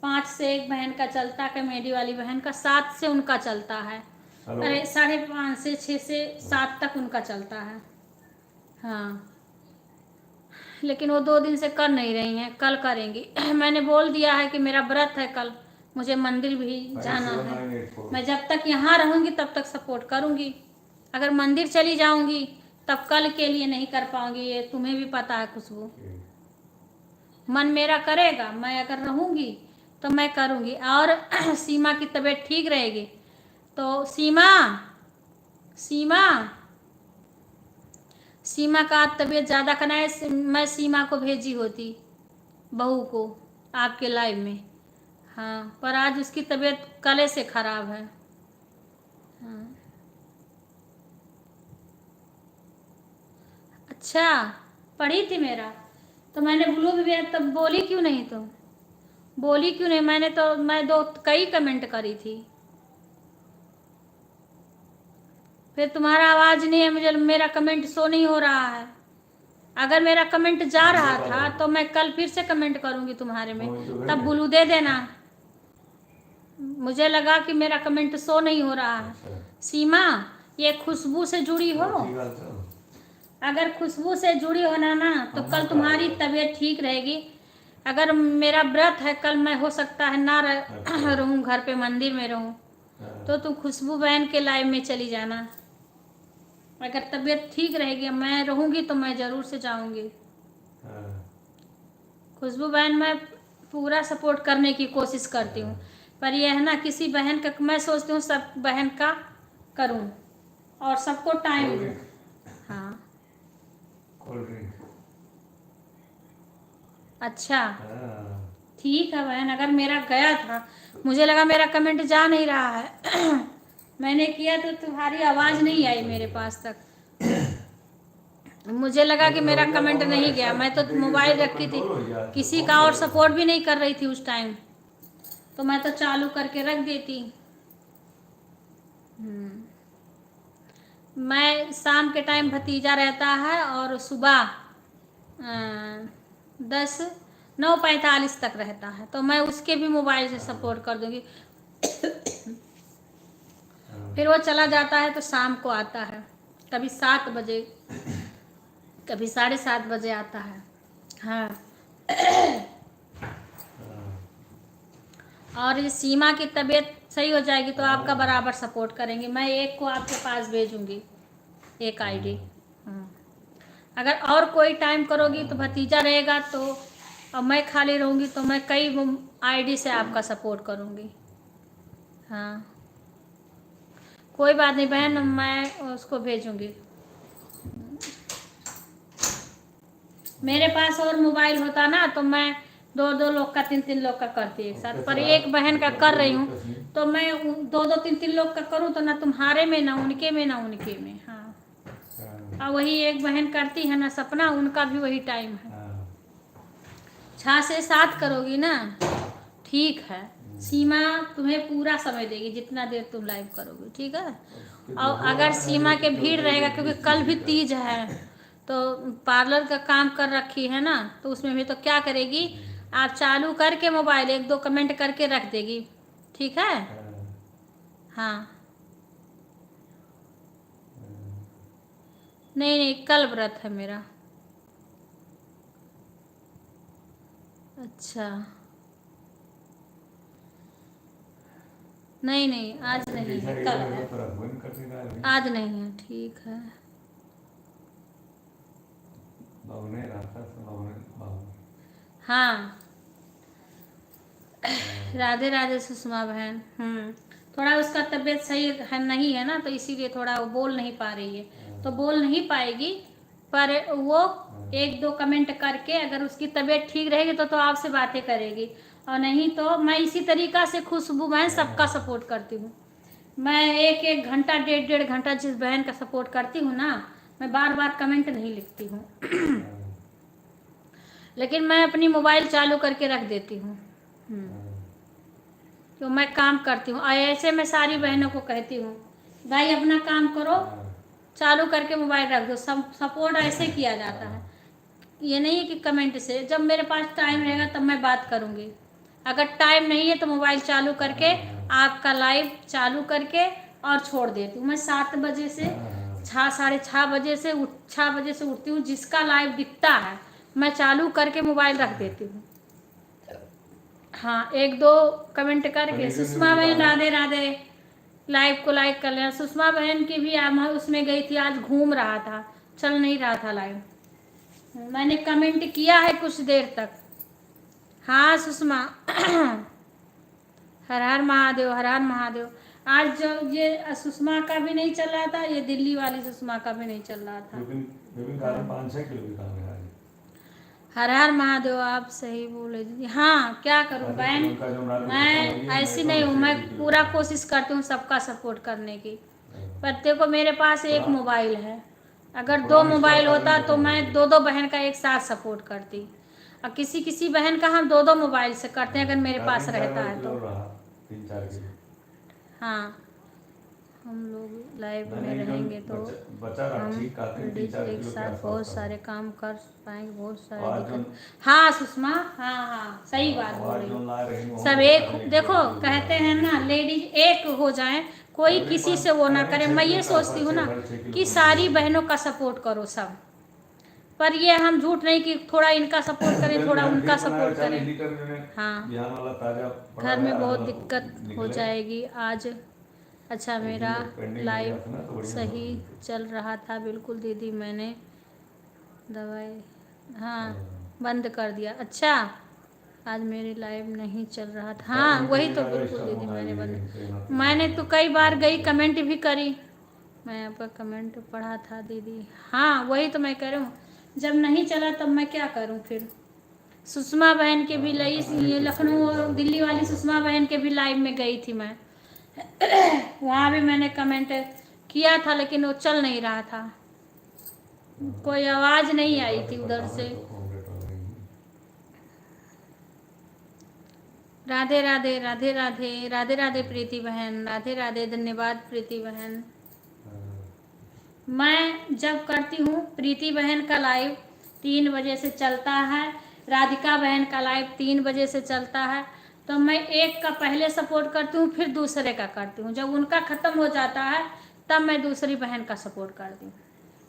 5 से एक बहन का चलता है, कॉमेडी वाली बहन का। 7 से उनका चलता है। अरे 5:30 से 6 से 7 तक उनका चलता है। हाँ, लेकिन वो 2 दिन से कर नहीं रही हैं, कल करेंगी। मैंने बोल दिया है कि मेरा व्रत है कल, मुझे मंदिर भी जाना है। मैं जब तक यहाँ रहूँगी तब तक सपोर्ट करूँगी। अगर मंदिर चली जाऊँगी तब कल के लिए नहीं कर पाऊँगी, ये तुम्हें भी पता है खुशबू। मन मेरा करेगा, मैं अगर रहूँगी तो मैं करूँगी। और सीमा की तबीयत ठीक रहेगी तो सीमा का तबीयत ज़्यादा करना है, मैं सीमा को भेजी होती, बहू को, आपके लाइव में। हाँ, पर आज उसकी तबीयत कल से ख़राब है। हाँ। अच्छा, पढ़ी थी मेरा तो मैंने ब्लू भी भेजा, तब बोली क्यों नहीं तुम? बोली क्यों नहीं? मैं कई कमेंट करी थी। फिर तुम्हारा आवाज़ नहीं है, मुझे मेरा कमेंट शो नहीं हो रहा है। अगर मेरा कमेंट जा रहा था तो मैं कल फिर से कमेंट करूंगी तुम्हारे में, तब ब्लू दे देना। मुझे लगा कि मेरा कमेंट शो नहीं हो रहा है। सीमा, ये खुशबू से जुड़ी हो? अगर खुशबू से जुड़ी हो ना तो कल तुम्हारी तबीयत ठीक रहेगी। अगर मेरा व्रत है कल, मैं हो सकता है ना रहूं घर पे, मंदिर में रहूं, तो तुम खुशबू बहन के लाइव में चली जाना। अगर तबीयत ठीक रहेगी, मैं रहूंगी तो मैं ज़रूर से जाऊंगी। खुशबू बहन, मैं पूरा सपोर्ट करने की कोशिश करती हूँ, पर यह है ना, किसी बहन का मैं सोचती हूँ सब बहन का करूँ और सबको टाइम दूँ। हाँ, अच्छा ठीक है बहन। अगर मेरा गया था, मुझे लगा मेरा कमेंट जा नहीं रहा है। मैंने किया तो तुम्हारी आवाज़ नहीं आई मेरे पास तक। मुझे लगा कि मेरा कमेंट नहीं गया। मैं तो मोबाइल रखी थी, किसी का और सपोर्ट भी नहीं कर रही थी उस टाइम, तो मैं तो चालू करके रख देती। मैं शाम के टाइम भतीजा रहता है और सुबह 9:45 तक रहता है, तो मैं उसके भी मोबाइल से सपोर्ट कर दूंगी। फिर वो चला जाता है तो शाम को आता है, कभी 7 बजे, कभी 7:30 बजे आता है। हाँ। और ये सीमा की तबीयत सही हो जाएगी तो आपका बराबर सपोर्ट करेंगे। मैं एक को आपके पास भेजूंगी, एक आईडी। अगर और कोई टाइम करोगी तो भतीजा रहेगा, तो और मैं खाली रहूँगी तो मैं कई आईडी से आपका सपोर्ट करूँगी। हाँ, कोई बात नहीं बहन, मैं उसको भेजूंगी। मेरे पास और मोबाइल होता ना तो मैं 2-2 लोग का, 3-3 लोग का करती एक साथ, पर एक बहन का कर रही हूँ तो मैं 2-2 3-3 लोग का करूँ तो ना तुम्हारे में, ना उनके में, ना उनके में। हाँ, और वही एक बहन करती है ना सपना, उनका भी वही टाइम है। 6 से 7 करोगी ना, ठीक है। सीमा तुम्हें पूरा समय देगी, जितना देर तुम लाइव करोगी, ठीक है। और अगर सीमा के भीड़ रहेगा, क्योंकि कल भी तीज है, तो पार्लर का काम कर रखी है ना, तो उसमें भी तो क्या करेगी, आप चालू करके मोबाइल 1-2 कमेंट करके रख देगी, ठीक है। हाँ, नहीं नहीं, कल व्रत है मेरा। अच्छा, नहीं नहीं आज नहीं है, कल है। आज नहीं है, ठीक है। हाँ राधे राधे सुषमा बहन। थोड़ा उसका तबीयत सही है नहीं है ना, तो इसीलिए थोड़ा वो बोल नहीं पा रही है, तो बोल नहीं पाएगी। पर वो एक दो कमेंट करके अगर उसकी तबीयत ठीक रहेगी तो आपसे बातें करेगी, और नहीं तो मैं इसी तरीक़ा से खुशबू बहन सबका सपोर्ट करती हूँ। मैं एक एक घंटा डेढ़ डेढ़ घंटा जिस बहन का सपोर्ट करती हूँ ना, मैं बार बार कमेंट नहीं लिखती हूँ लेकिन मैं अपनी मोबाइल चालू करके रख देती हूँ। तो मैं काम करती हूँ, और ऐसे मैं सारी बहनों को कहती हूँ भाई अपना काम करो, चालू करके मोबाइल रख दो। सब सपोर्ट ऐसे किया जाता है, ये नहीं है कि कमेंट से। जब मेरे पास टाइम रहेगा तब मैं बात करूँगी, अगर टाइम नहीं है तो मोबाइल चालू करके आपका लाइव चालू करके और छोड़ देती हूँ। मैं 7 बजे से 6 साढ़े 6 बजे से 6 बजे से उठती हूँ, जिसका लाइव दिखता है मैं चालू करके मोबाइल रख देती हूँ। हाँ एक दो कमेंट करके सुषमा बहन राधे राधे, लाइव को लाइक कर लेना। सुषमा बहन की भी उसमें गई थी, आज घूम रहा था, चल नहीं रहा था लाइव। मैंने कमेंट किया है कुछ देर तक। हाँ सुषमा हर हर महादेव, हर हर महादेव। आज जो ये सुषमा का भी नहीं चल रहा था, ये दिल्ली वाली सुषमा का भी नहीं चल रहा था। 5-6 किलो की काम है। हर हर महादेव, आप सही बोले दीदी। हाँ क्या करूँ बहन, मैं ऐसी नहीं हूँ, मैं पूरा कोशिश करती हूँ सबका सपोर्ट करने की। पर देखो मेरे पास एक मोबाइल है, अगर 2 मोबाइल होता तो मैं 2-2 बहन का एक साथ सपोर्ट करती, और किसी किसी बहन का हम 2-2 मोबाइल से करते हैं अगर मेरे पास रहता है तो। 3-4 किलो। हाँ हम लोग लाइव में रहेंगे तो हम लेडीज एक साथ बहुत सारे काम कर पाएंगे, बहुत सारे दिक्कत। हाँ सुषमा, हाँ हाँ सही बात बोल रही। सब एक देखो कहते हैं ना, लेडीज एक हो जाएं, कोई किसी से वो ना करे। मैं ये सोचती हूँ ना कि सारी बहनों का सपोर्ट करो सब, पर ये हम झूठ नहीं कि थोड़ा इनका सपोर्ट करें थोड़ा उनका सपोर्ट करें। हाँ घर में बहुत दिक्कत हो जाएगी आज। अच्छा मेरा लाइव सही चल रहा था बिल्कुल दीदी, मैंने दवाई हाँ बंद कर दिया। अच्छा आज मेरी लाइव नहीं चल रहा था, हाँ वही तो बिल्कुल दीदी मैंने बंद। मैंने तो कई बार गई कमेंट भी करी, मैं आपका कमेंट पढ़ा था दीदी। हाँ वही तो मैं कह रही हूँ, जब नहीं चला तब मैं क्या करूँ फिर। सुषमा बहन के भी ये लखनऊ और दिल्ली वाली सुषमा बहन के भी लाइव में गई थी मैं वहाँ भी मैंने कमेंट किया था, लेकिन वो चल नहीं रहा था, कोई आवाज़ नहीं आई थी उधर से। राधे राधे राधे राधे राधे राधे प्रीति बहन, राधे राधे, धन्यवाद प्रीति बहन। मैं जब करती हूँ प्रीति बहन का लाइव 3 बजे से चलता है, राधिका बहन का लाइव 3 बजे से चलता है, तो मैं एक का पहले सपोर्ट करती हूँ फिर दूसरे का करती हूँ। जब उनका ख़त्म हो जाता है तब मैं दूसरी बहन का सपोर्ट करती हूँ।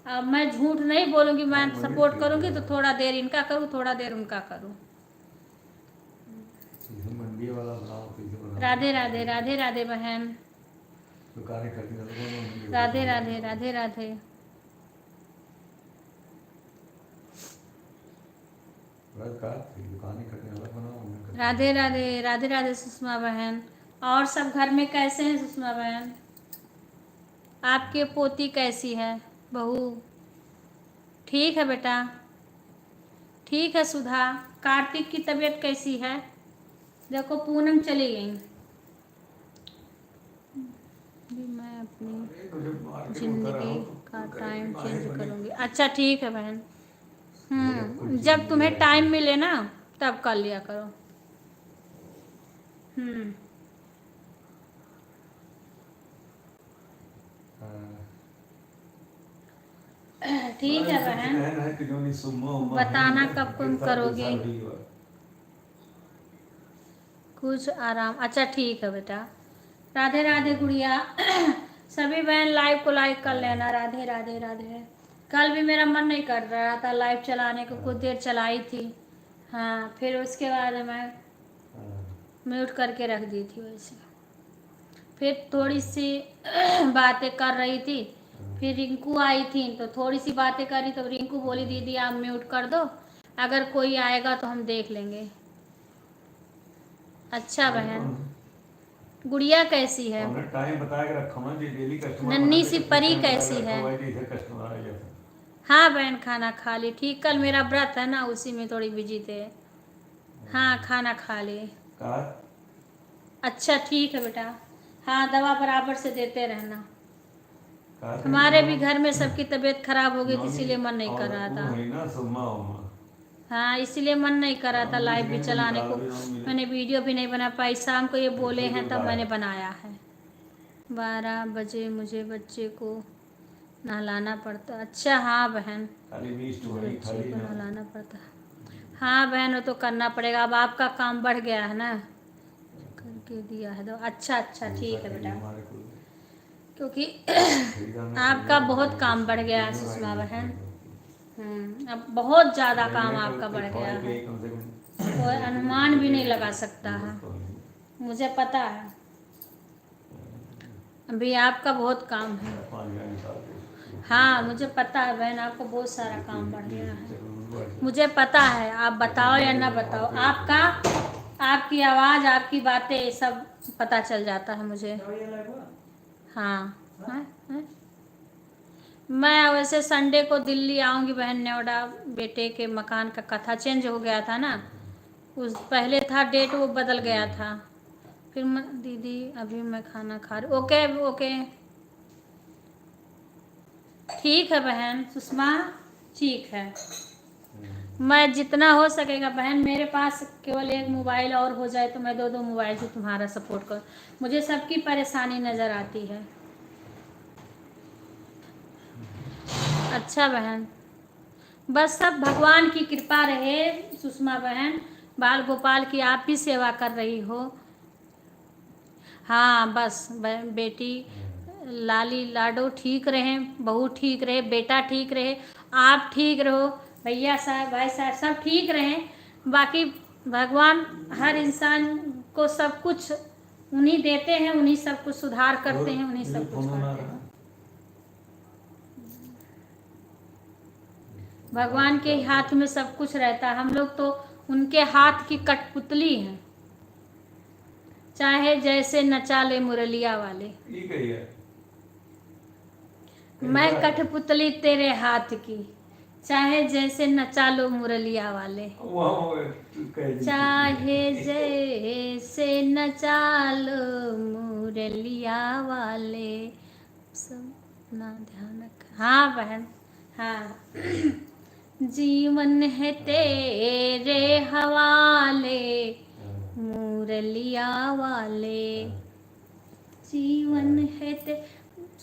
अब मैं झूठ नहीं बोलूँगी, मैं सपोर्ट करूँगी तो थोड़ा देर इनका करूँ थोड़ा देर उनका करूँ। राधे राधे राधे राधे बहन, राधे राधे राधे राधे। राधे राधे राधे राधे सुषमा बहन। और सब घर में कैसे हैं सुषमा बहन? आपके पोती कैसी है बहू? ठीक है बेटा, ठीक है। सुधा, कार्तिक की तबीयत कैसी है? देखो पूनम चली गई, मैं अपनी ज़िंदगी का टाइम चेंज करूँगी। अच्छा ठीक है बहन, जब तुम्हें टाइम मिले ना तब कर लिया करो। ठीक है बहन, बताना कब तुम करोगे कुछ आराम। अच्छा ठीक है बेटा। राधे राधे गुड़िया सभी बहन लाइव को लाइक कर लेना। राधे राधे राधे। कल भी मेरा मन नहीं कर रहा था लाइव चलाने को, कुछ देर चलाई थी, हाँ फिर उसके बाद मैं म्यूट करके रख दी थी वैसे। फिर थोड़ी सी बातें कर रही थी, फिर रिंकू आई थी तो थोड़ी सी बातें करी तो रिंकू बोली दीदी आप म्यूट कर दो, अगर कोई आएगा तो हम देख लेंगे। अच्छा बहन, गुड़िया कैसी है? हमने टाइम बता के रखा ना जी, डेली कस्टमर नन्ही सी परी कैसी है? कस्टमर आ जाता। हाँ बहन खाना खा ली, ठीक, कल मेरा व्रत है ना उसी में थोड़ी बिजी थे। हाँ खाना खा ली। अच्छा ठीक है बेटा, हाँ दवा बराबर से देते रहना। हमारे भी घर में सबकी तबीयत खराब हो गई थी इसीलिए मन नहीं कर रहा था। हाँ इसीलिए मन नहीं कर रहा था लाइव भी चलाने को, मैंने वीडियो भी नहीं बना पाई। शाम को ये बोले हैं तब मैंने बनाया है। 12 बजे मुझे बच्चे को नहलाना पड़ता। अच्छा हाँ बहन, बच्चे को नहलाना पड़ता। हाँ बहन वो तो करना पड़ेगा, अब आपका काम बढ़ गया है ना, करके दिया है तो अच्छा अच्छा ठीक है बेटा, क्योंकि आपका बहुत काम बढ़ गया है सुषमा बहन। अब बहुत ज़्यादा काम आपका बढ़ गया है, कोई अनुमान भी नहीं लगा सकता है, मुझे पता है। अभी आपका बहुत काम है। हाँ मुझे पता है बहन, आपको बहुत सारा काम बढ़ गया है, मुझे पता है। आप बताओ या ना बताओ, आपकी आवाज़, आपकी बातें सब पता चल जाता है मुझे। हाँ है? मैं वैसे संडे को दिल्ली आऊँगी बहन, नोएडा बेटे के मकान का कथा चेंज हो गया था ना, उस पहले था डेट वो बदल गया था। फिर दीदी अभी मैं खाना खा रही। ओके ओके ठीक है बहन सुषमा, ठीक है। मैं जितना हो सकेगा बहन, मेरे पास केवल एक मोबाइल और हो जाए तो मैं 2 मोबाइल से तुम्हारा सपोर्ट करूँ, मुझे सबकी परेशानी नज़र आती है। अच्छा बहन, बस सब भगवान की कृपा रहे सुषमा बहन, बाल गोपाल की आप ही सेवा कर रही हो। हाँ बस बेटी लाली लाडो ठीक रहे, बहू ठीक रहे, बेटा ठीक रहे, आप ठीक रहो, भैया साहब भाई साहब सब ठीक रहें। बाकी भगवान हर इंसान को सब कुछ उन्हीं देते हैं, उन्हीं सब कुछ सुधार करते हैं, उन्हीं सब कुछ करते हैं। भगवान के हाथ में सब कुछ रहता है, हम लोग तो उनके हाथ की कठपुतली हैं, चाहे जैसे नचा ले मुरलिया वाले। मैं कठपुतली तेरे हाथ की, चाहे जैसे नचा लो मुरलिया वाले, चाहे जैसे नचा लो मुरलिया वाले, सब ना ध्यान रख। हाँ बहन हाँ जीवन है तेरे हवाले मुरलिया वाले, जीवन है ते।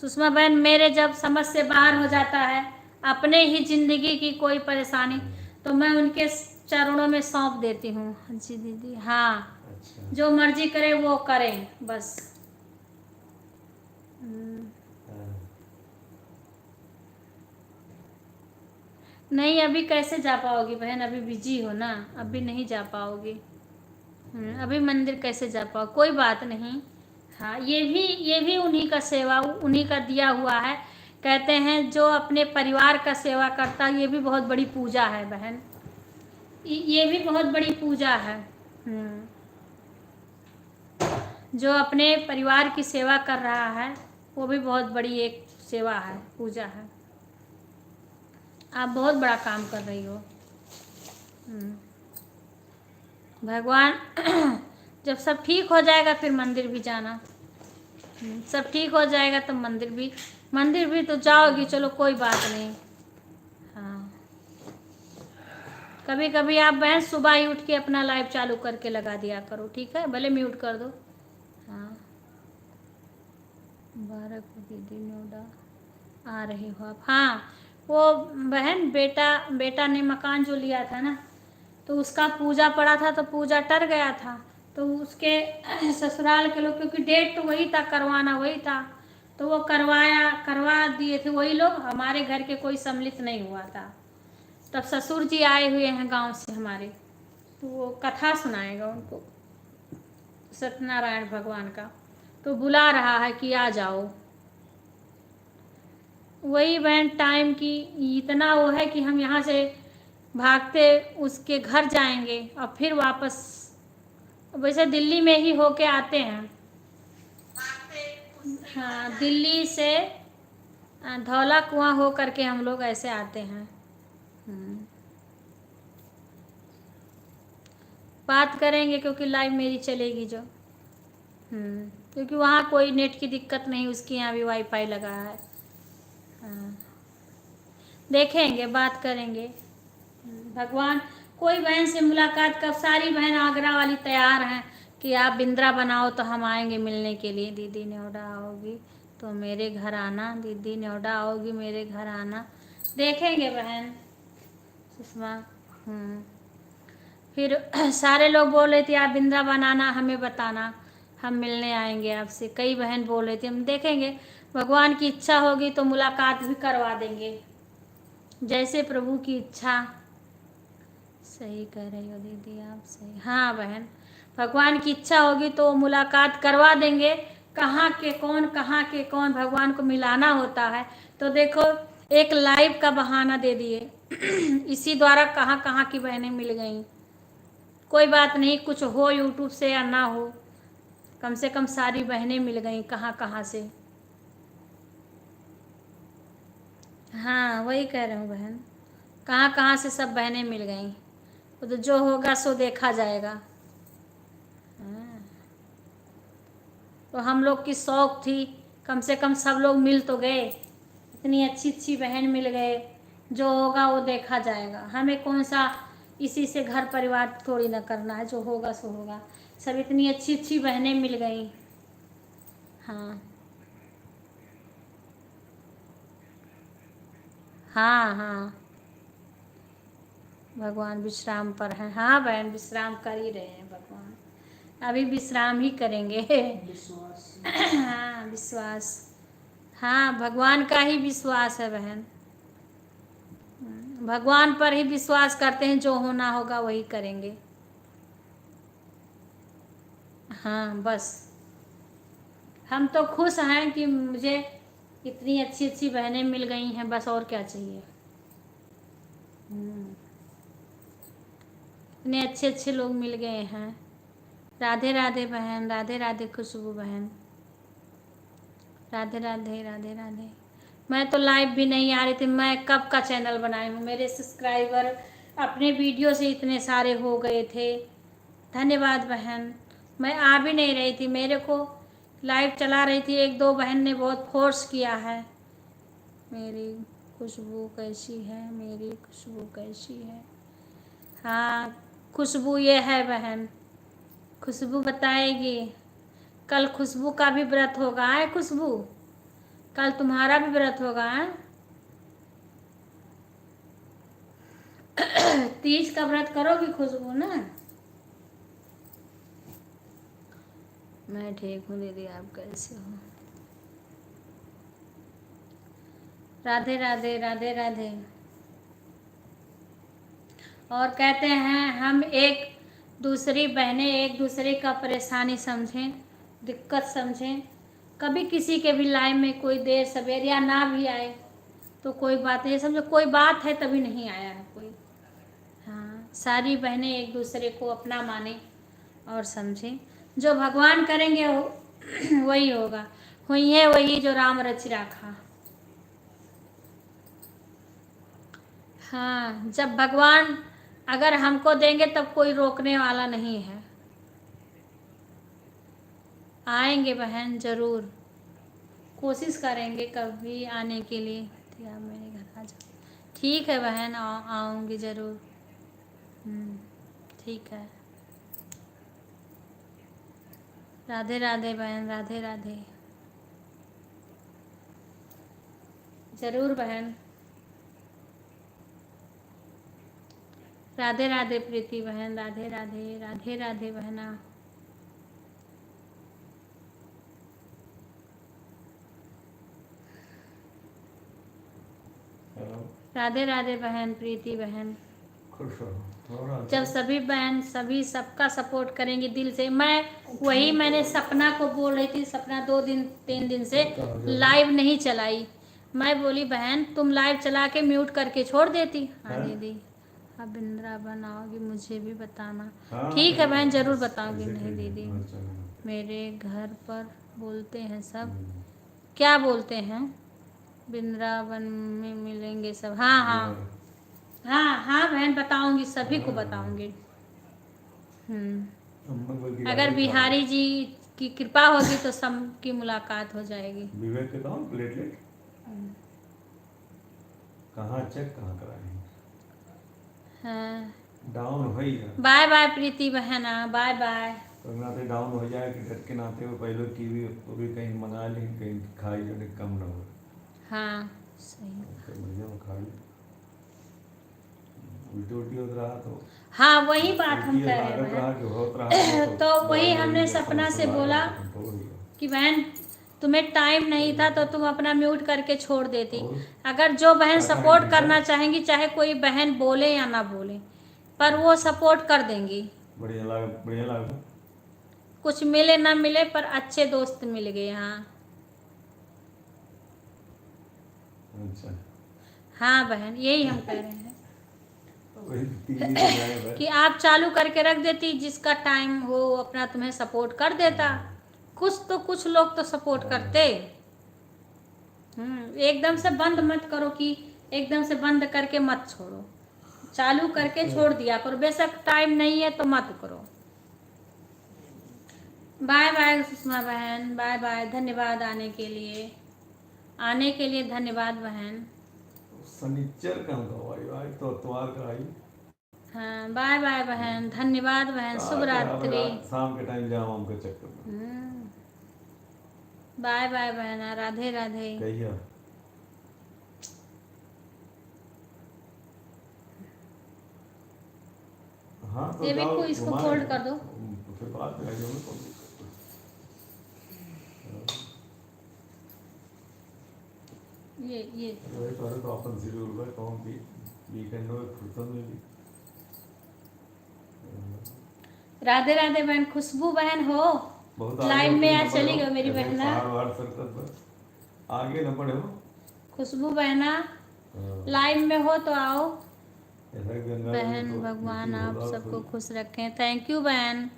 सुषमा बहन मेरे जब समझ से बाहर हो जाता है अपने ही जिंदगी की कोई परेशानी, तो मैं उनके चरणों में सौंप देती हूँ। जी दीदी हाँ अच्छा। जो मर्जी करे वो करें बस। नहीं अभी कैसे जा पाओगी बहन, अभी बिजी हो ना, अभी नहीं जा पाओगी। अभी मंदिर कैसे जा पाओ, कोई बात नहीं। हाँ ये भी उन्हीं का सेवा, उन्हीं का दिया हुआ है। कहते हैं जो अपने परिवार का सेवा करता है, ये भी बहुत बड़ी पूजा है बहन, ये भी बहुत बड़ी पूजा है। जो अपने परिवार की सेवा कर रहा है वो भी बहुत बड़ी एक सेवा है, पूजा है। आप बहुत बड़ा काम कर रही हो। भगवान जब सब ठीक हो जाएगा फिर मंदिर भी जाना, सब ठीक हो जाएगा तो मंदिर भी तो जाओगी, चलो कोई बात नहीं। हाँ कभी कभी आप बहन सुबह ही उठ के अपना लाइव चालू करके लगा दिया करो, ठीक है, भले म्यूट कर दो। हाँ 12 को दीदी नोएडा आ रही हो आप? हाँ वो बहन बेटा ने मकान जो लिया था ना, तो उसका पूजा पड़ा था तो पूजा टर गया था, तो उसके ससुराल के लोग, क्योंकि डेट तो वही था, करवाना वही था, तो वो करवा दिए थे वही लोग, हमारे घर के कोई सम्मिलित नहीं हुआ था। तब ससुर जी आए हुए हैं गांव से हमारे, तो वो कथा सुनाएगा उनको सत्यनारायण भगवान का, तो बुला रहा है कि आ जाओ। वही बहन टाइम की इतना वो है कि हम यहाँ से भागते उसके घर जाएंगे और फिर वापस, वैसे दिल्ली में ही होके आते हैं। हाँ, दिल्ली से धौला कुआं हो करके हम लोग ऐसे आते हैं। बात करेंगे क्योंकि लाइव मेरी चलेगी जो। क्योंकि वहाँ कोई नेट की दिक्कत नहीं, उसके यहाँ भी वाईफाई लगा है। हाँ, देखेंगे, बात करेंगे। भगवान, कोई बहन से मुलाकात कब, सारी बहन आगरा वाली तैयार हैं कि आप बिंद्रा बनाओ तो हम आएंगे मिलने के लिए। दीदी नोएडा आओगी तो मेरे घर आना, दीदी नोएडा आओगी मेरे घर आना। देखेंगे बहन सुषमा। फिर सारे लोग बोल रहे थे आप बिंद्रा बनाना, हमें बताना, हम मिलने आएंगे आपसे। कई बहन बोल रही थी, हम देखेंगे, भगवान की इच्छा होगी तो मुलाकात भी करवा देंगे, जैसे प्रभु की इच्छा। सही कह रही हो दीदी आप, सही। हाँ बहन, भगवान की इच्छा होगी तो मुलाकात करवा देंगे। कहाँ के कौन भगवान को मिलाना होता है। तो देखो, एक लाइव का बहाना दे दिए इसी द्वारा कहाँ की बहनें मिल गई। कोई बात नहीं, कुछ हो यूट्यूब से या ना हो, कम से कम सारी बहनें मिल गई कहाँ से। हाँ, वही कह रहे हूँ बहन, कहाँ से सब बहनें मिल गई। वो तो जो होगा सो देखा जाएगा। हाँ, तो हम लोग की शौक थी, कम से कम सब लोग मिल तो गए, इतनी अच्छी बहन मिल गए। जो होगा वो देखा जाएगा, हमें कौन सा इसी से घर परिवार थोड़ी ना करना है, जो होगा सो होगा। सब इतनी अच्छी बहनें मिल गई। हाँ हाँ हाँ, भगवान विश्राम पर हैं। हाँ बहन, विश्राम कर ही रहे हैं भगवान, अभी विश्राम ही करेंगे। हाँ, विश्वास। हाँ, भगवान का ही विश्वास है बहन, भगवान पर ही विश्वास करते हैं, जो होना होगा वही करेंगे। हाँ बस, हम तो खुश हैं कि मुझे इतनी अच्छी बहनें मिल गई हैं, बस और क्या चाहिए। इतने अच्छे लोग मिल गए हैं। राधे राधे बहन, राधे राधे खुशबू बहन, राधे राधे राधे राधे। मैं तो लाइव भी नहीं आ रही थी, मैं कब का चैनल बनाई हूँ, मेरे सब्सक्राइबर अपने वीडियो से इतने सारे हो गए थे। धन्यवाद बहन, मैं आ भी नहीं रही थी, मेरे को लाइव चला रही थी, एक दो बहन ने बहुत फोर्स किया है। मेरी खुशबू कैसी है, मेरी खुशबू कैसी है। हाँ, खुशबू ये है बहन, खुशबू बताएगी। कल खुशबू का भी व्रत होगा है खुशबू, कल तुम्हारा भी व्रत होगा है। तीज का व्रत करोगी खुशबू ना। मैं ठीक हूँ दीदी, आप कैसे हो। राधे राधे राधे राधे। और कहते हैं हम एक दूसरी बहनें एक दूसरे का परेशानी समझें, दिक्कत समझें। कभी किसी के भी लाइफ में कोई देर सवेर या ना भी आए तो कोई बात नहीं, समझो कोई बात है तभी नहीं आया है कोई। हाँ, सारी बहनें एक दूसरे को अपना माने और समझें, जो भगवान करेंगे वही होगा। हुई है वही जो राम रच राखा। हाँ, जब भगवान अगर हमको देंगे तब कोई रोकने वाला नहीं है। आएंगे बहन, ज़रूर कोशिश करेंगे कभी आने के लिए, तो आप मेरे घर आ जाओ। ठीक है बहन, आऊँगी ज़रूर। ठीक है। राधे राधे बहन, राधे राधे। ज़रूर बहन। राधे राधे प्रीति बहन, राधे राधे राधे राधे बहना। राधे राधे बहन, प्रीति बहन। खुश रहो और अच्छा। जब सभी बहन सभी सबका सपोर्ट करेंगी दिल से। मैंने सपना को बोल रही थी, सपना 2-3 दिन से लाइव नहीं चलाई। मैं बोली बहन तुम लाइव चला के म्यूट करके छोड़ देती। हाँ दीदी अब बिंद्रा बनाओगी मुझे भी बताना। हाँ, ठीक है बहन ज़रूर ऐसे बताऊंगी। नहीं करिए। दीदी अच्छा। मेरे घर पर बोलते हैं सब। क्या बोलते हैं? वृंदावन में मिलेंगे सब। हाँ हाँ हाँ हाँ बहन बताऊंगी, सभी को बताऊंगी। अगर बिहारी जी की कृपा होगी तो सबकी मुलाकात हो जाएगी। विवेक के दाम प्लेटलेट कहाँ चेक कहाँ कराएंगे? हाँ डाउन हो ही है। बाय बाय प्रीति बहना, बाय बाय। तो नाते डाउन हो जाए कि घर के नाते वो पहले की भी वो भी कहीं मंगा लें, कहीं खाई जो नहीं कम ना हो। हाँ सही। तो बढ़िया वो खाई उल्टी उल्टी होता रहा तो हाँ वही बात हम उल्टी कह रहे लागत रहा हैं कि होत रहा तो वही हमने सपना से बोला कि बहन तुम्हें टाइम नहीं था तो तुम अपना म्यूट करके छोड़ देती। अगर जो बहन सपोर्ट करना चाहेंगी, चाहे कोई बहन बोले या ना बोले, पर वो सपोर्ट कर देंगी। बढ़िया लगा। कुछ मिले ना मिले पर अच्छे दोस्त मिल गए। हाँ अच्छा हाँ बहन यही हम कह रहे हैं वही तीन ही जाए कि आप चालू करके रख देती, जिसका टाइम हो अपना तुम्हें सपोर्ट कर देता। कुछ लोग तो सपोर्ट करते। एकदम से बंद मत करो कि एकदम से बंद करके मत छोड़ो, चालू करके छोड़ दिया करो। बेशक टाइम नहीं है तो मत करो। बाय बाय सुषमा बहन, बाय बाय। धन्यवाद आने के लिए धन्यवाद बहन। सनीचर का आई तो इतवार का आई। हाँ बाय बाय बहन, धन्यवाद बहन, शुभ रात्रि। शाम के टाइम जाओ हमके चक्कर में। बाय बाय बहन, राधे राधे। कहिए हाँ तो ये भी को इसको फोल्ड कर दो। फिर बात में आ जाओ। ये तो अपन शेड्यूल पर कौन भी वीकेंड में फुर्सत में भी। राधे राधे बहन। खुशबू बहन हो लाइव में आज चली गई मेरी बहना। आगे न बढ़े हो खुशबू बहना, लाइव में हो तो आओ बहन। भगवान आप सबको खुश रखें। थैंक यू बहन,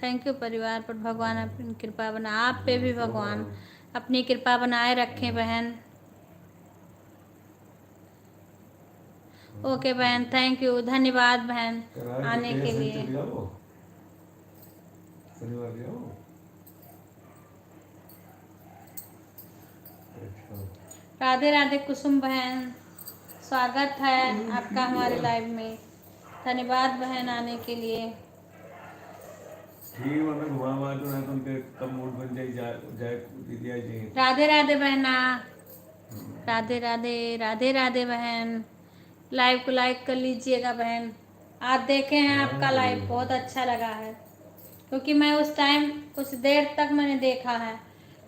थैंक यू। परिवार पर भगवान अपनी कृपा बना, आप पे भी भगवान अपनी कृपा बनाए रखें बहन। ओके बहन, थैंक यू, धन्यवाद बहन आने के लिए। राधे राधे कुसुम बहन, स्वागत है आपका हमारे लाइव में। धन्यवाद बहन आने के लिए। राधे राधे बहना, राधे राधे, राधे राधे बहन। लाइव को लाइक कर लीजिएगा बहन। आज देखे हैं आपका लाइव, बहुत अच्छा लगा है, क्योंकि मैं उस टाइम कुछ देर तक मैंने देखा है,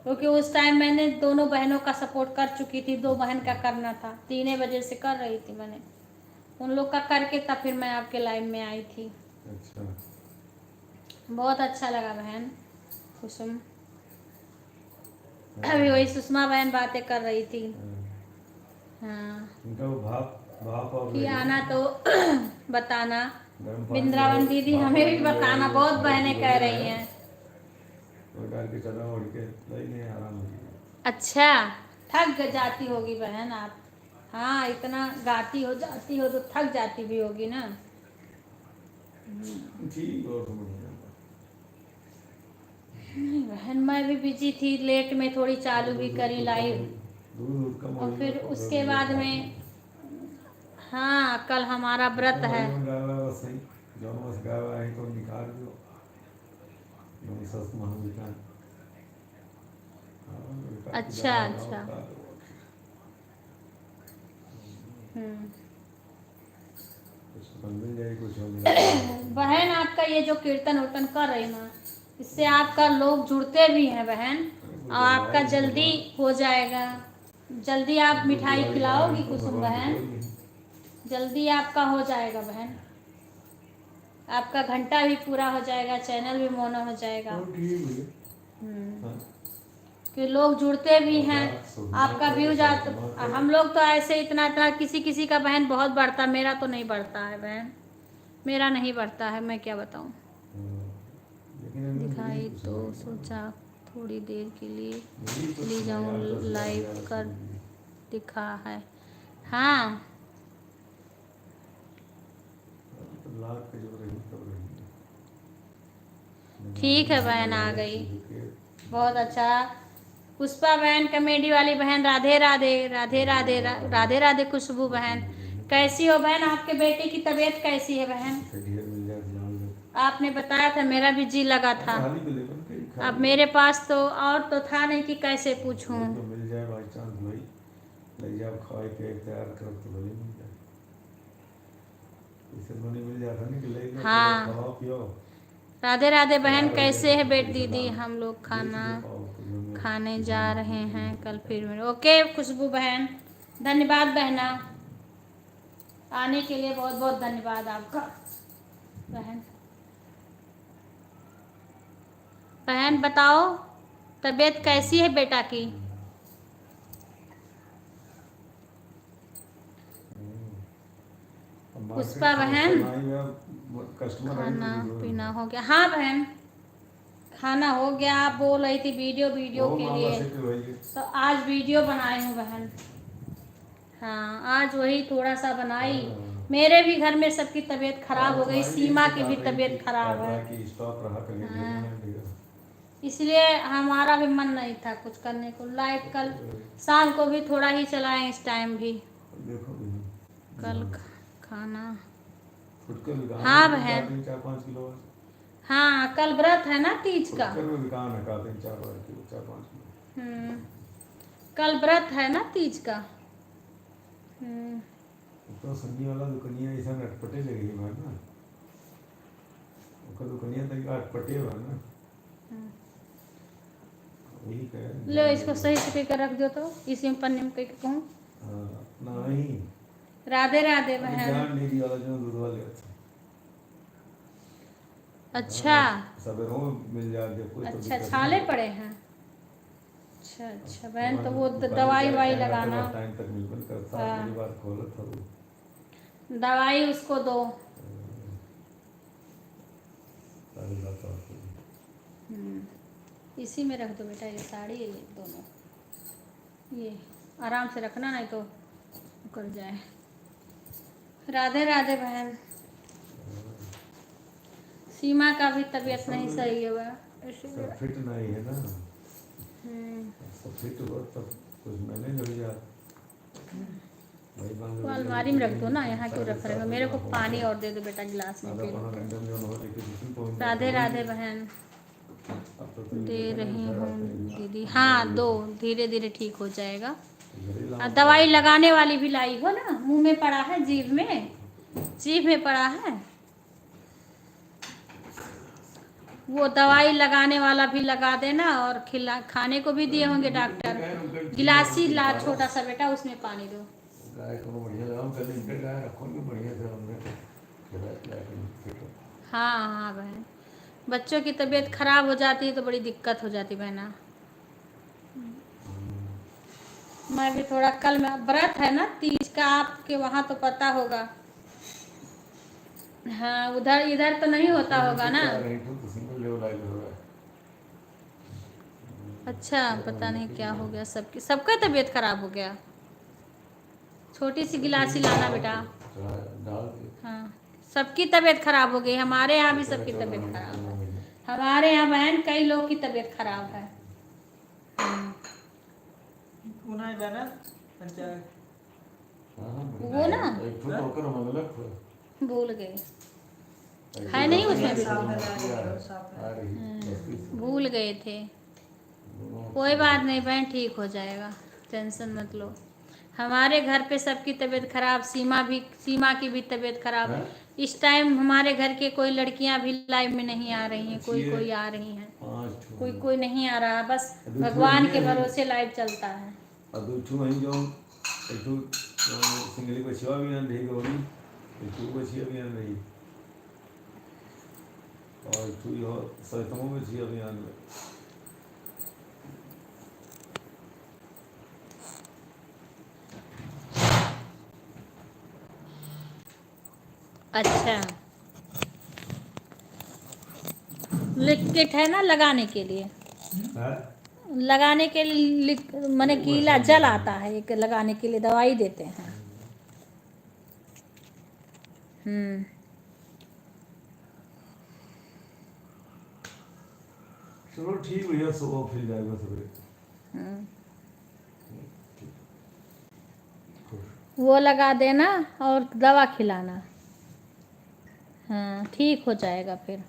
क्योंकि उस टाइम मैंने दोनों बहनों का सपोर्ट कर चुकी थी। 2 बहन का करना था, 3 बजे से कर रही थी मैंने उन लोग का करके, तब फिर मैं आपके लाइव में आई थी। अच्छा बहुत अच्छा लगा बहन कुसुम। अभी वही सुषमा बहन बातें कर रही थी। हाँ कि आना तो बताना। वृंदावन दीदी हमें भी बताना, बहुत बहनें कह रही हैं। अच्छा थक जाती होगी बहन आप। हाँ इतना गाती हो जाती हो तो थक जाती भी होगी ना। नहीं बहन मैं भी बिजी थी, लेट में थोड़ी चालू भी करी लाइव, और फिर उसके बाद में हाँ कल हमारा व्रत है। अच्छा अच्छा बहन आपका ये जो कीर्तन उर्तन कर रही ना, इससे आपका लोग जुड़ते भी हैं बहन, और आपका जल्दी हो जाएगा। जल्दी आप मिठाई खिलाओगी कुसुम बहन, जल्दी आपका हो जाएगा बहन, आपका घंटा भी पूरा हो जाएगा, चैनल भी मोनो हो जाएगा। कि लोग जुड़ते भी हैं, आपका व्यूज आता। हम लोग तो ऐसे इतना इतना किसी किसी का बहन बहुत बढ़ता, मेरा तो नहीं बढ़ता है बहन, मेरा नहीं बढ़ता है, मैं क्या बताऊं। दिखाई तो सोचा थोड़ी देर के लिए चली जाऊं, लाइव कर दिखा है। हाँ ठीक है बहन, आ गई, बहुत अच्छा। पुष्पा बहन कॉमेडी वाली बहन, राधे राधे राधे राधे राधे राधे। खुशबू बहन कैसी हो बहन, आपके बेटे की तबीयत कैसी है बहन? आपने बताया था, मेरा भी जी लगा था। अब मेरे पास तो और तो था नहीं कि कैसे पूछूं। मिल जाए बाई चांस भाई, ले जाओ खाए के तैयार करो तो भाई मिल जाए, इसे मनी मिल जाता नहीं कि ले जाओ हाँ। खाओ पियो। राधे राधे बहन कैसे है बेट दीदी, हम लोग खाना खाने जा रहे हैं, कल फिर मिलो। ओके खुशबू बहन, धन्यवाद बहना, आने के लिए बहुत बहुत धन्यवाद आपका बहन। बहन बताओ तबीयत कैसी है बेटा की? पुष्पा बहन खाना पीना हो गया? हाँ बहन खाना हो गया। आप बोल रही थी वीडियो के लिए, तो आज वीडियो बनाई हूँ बहन। हाँ आज वही थोड़ा सा बनाई। मेरे भी घर में सबकी तबीयत खराब हो गई, सीमा की भी तबीयत खराब है। हाँ। इसलिए हमारा भी मन नहीं था कुछ करने को। लाइव कल शाम को भी थोड़ा ही चलाएं, इस टाइम भी। कल खाना हाँ बहन, 4-5 किलो। हाँ कल व्रत है ना तीज का। कल व्रत है ना तीज का। तो संगी वाला दुकानिया ऐसा अटपटे लगे है ना, ओका दुकानिया तक अटपटे है ना, वही कह लो इसको सही से कर रख दो, तो इसी में पन्ने में कह कहूँ। नहीं राधे राधे बहन। जान डेरी वाला जो दूध वाले अच्छा सबरों मिल जाते कोई। अच्छा छाले पड़े हैं। अच्छा अच्छा बहन, तो वो दवाई वाई लगाना, टाइम तक मिल करता है, पहली बार खोला था वो दवाई उसको दो। इसी में रख दो बेटा, ये साड़ी ये दोनों, ये आराम से रखना नहीं तो उकर जाए। राधे राधे बहन। सीमा का भी तबीयत नहीं सही है वह, सब फिट नहीं है ना, सब फिट हो तब कुछ मैनेज हो जाए। तो अलमारी में रख दो ना, यहाँ क्यों रख रहे हो? मेरे को पानी और दे दो बेटा गिलास में पी लो। राधे राधे बहन, दे रही हूँ दीदी। हाँ दो, धीरे धीरे ठीक हो जाएगा। दवाई लगाने वाली भी लाई हो ना, मुंह में पड़ा है, जीभ में पड़ा है, वो दवाई लगाने वाला भी लगा देना। और खाने को भी दिए होंगे डॉक्टर। गिलासी ला छोटा सा बेटा, उसमें पानी दो। हाँ हाँ बहन, बच्चों की तबीयत खराब हो जाती है तो बड़ी दिक्कत हो जाती बहना। मैं भी थोड़ा, कल में व्रत है ना तीज का, आपके वहाँ तो पता होगा। हाँ उधर इधर तो नहीं होता होगा ना। अच्छा पता नहीं क्या हो गया, सबका तबीयत खराब हो गया। छोटी सी गिलासी लाना बेटा। हाँ सबकी तबीयत खराब हो गई, हमारे यहाँ भी सबकी तबीयत खराब है। हमारे यहाँ बहन कई लोग की तबीयत खराब है। वो ना भूल गए है नहीं उसमें भी, भूल गए थे। कोई बात नहीं बहन, ठीक हो जाएगा, टेंशन मत लो। हमारे घर पे सबकी तबीयत खराब, सीमा की भी तबीयत खराब है। इस टाइम हमारे घर के कोई लड़कियां भी लाइव में नहीं आ रही हैं, कोई आ रही हैं, कोई नहीं आ रहा, बस भगवान के भरोसे लाइव चलता है। तो सिंगली बछिया भी आन रही गौरी, एक बछिया भी आन रही, और तू यह सैतमों बछिया भी आन रही। अच्छा, लिक्विड है ना लगाने के लिए, हाँ? लगाने के लिए माने गीला जल आता है, एक लगाने के लिए दवाई देते हैं। चलो ठीक भैया, सुबह फिर जाएगा सवेरे। वो लगा देना और दवा खिलाना। हाँ, ठीक हो जाएगा फिर।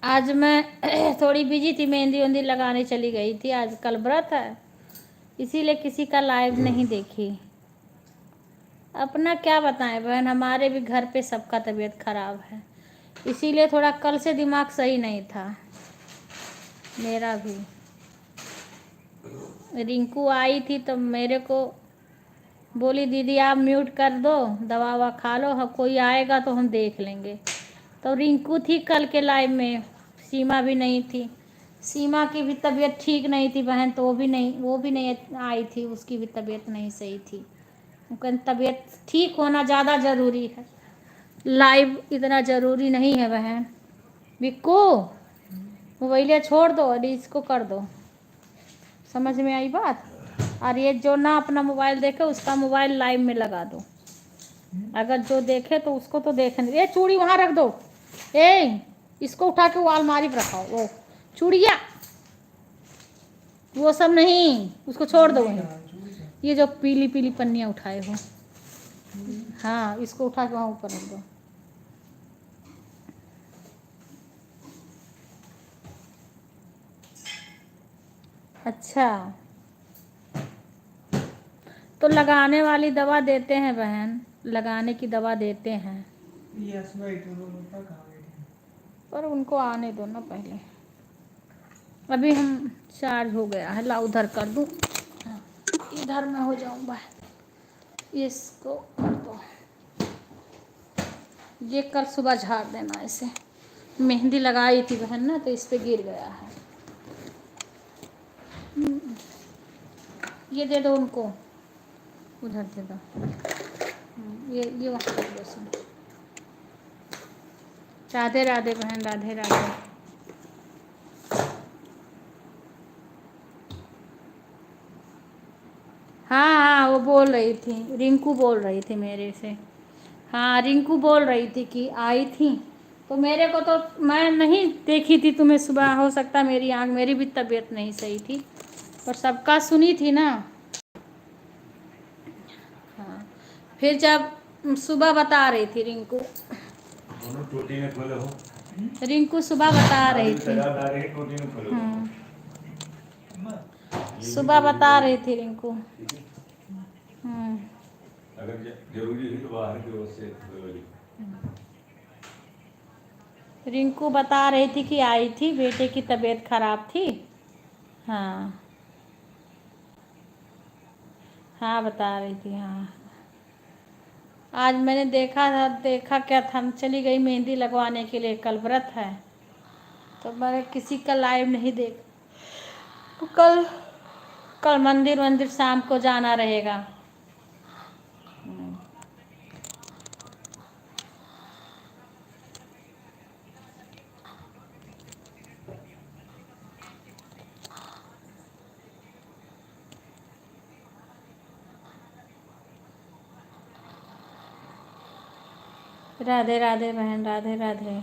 आज मैं थोड़ी बिजी थी, मेहंदी वेंदी लगाने चली गई थी, आज कल व्रत है, इसीलिए किसी का लाइव नहीं देखी। अपना क्या बताएं बहन, हमारे भी घर पे सबका तबीयत खराब है, इसीलिए थोड़ा कल से दिमाग सही नहीं था मेरा भी। रिंकू आई थी तो मेरे को बोली दीदी आप म्यूट कर दो, दवा ववा खा लो, हम कोई आएगा तो हम देख लेंगे। तो रिंकू थी कल के लाइव में, सीमा भी नहीं थी, सीमा की भी तबीयत ठीक नहीं थी बहन, तो वो भी नहीं आई थी, उसकी भी तबीयत नहीं सही थी। उनकी तबीयत ठीक होना ज़्यादा ज़रूरी है, लाइव इतना ज़रूरी नहीं है बहन। बिक्कू मोबाइल छोड़ दो और इसको कर दो, समझ में आई बात। और ये जो ना अपना मोबाइल देखे उसका मोबाइल लाइव में लगा दो, अगर जो देखे तो उसको तो देखने। ये चूड़ी वहाँ रख दो, ए इसको उठा के वो अलमारी पर रखाओ, वो चूड़िया वो सब नहीं, उसको छोड़ दो वहीं। ये जो पीली पीली पन्नियाँ उठाए हो, हाँ इसको उठा के वहाँ ऊपर रख दो। अच्छा, तो लगाने वाली दवा देते हैं बहन, लगाने की दवा देते हैं। यस भाई, तो लोग ऊपर कहाँ बैठे हैं? पर उनको आने दो ना पहले, अभी हम चार्ज हो गया है, ला उधर कर दूँ, हाँ, इधर में हो जाऊँ बहन, इसको कर दो, ये कल सुबह झाड़ देना ऐसे। मेहंदी लगाई थी बहन ना, तो इस पे गिर गया है। ये दे दो उनको, उधर दे दो, ये वहाँ कर दो सब। राधे राधे बहन, राधे राधे। हाँ हाँ, वो बोल रही थी, रिंकू बोल रही थी मेरे से, हाँ रिंकू बोल रही थी कि आई थी, तो मेरे को तो मैं नहीं देखी थी तुम्हें सुबह, हो सकता मेरी आँख, मेरी भी तबीयत नहीं सही थी, पर सबका सुनी थी ना। हाँ, फिर जब सुबह बता रही थी रिंकू, दोनों टोटी में खोले हो, रिंकू सुबह बता रही थी, टोटी में खोले हो। हाँ अम्मा, सुबह बता रही थी रिंकू। अगर जरूरी है तो बाहर की ओर से खोलो। रिंकू बता रही थी कि आई थी, बेटे की तबीयत खराब थी। हाँ हाँ बता रही थी, हाँ आज मैंने देखा था, देखा क्या था, हम चली गई मेहंदी लगवाने के लिए, कल व्रत है, तो मैं किसी का लाइव नहीं देख, तो कल मंदिर शाम को जाना रहेगा। राधे राधे बहन, राधे राधे।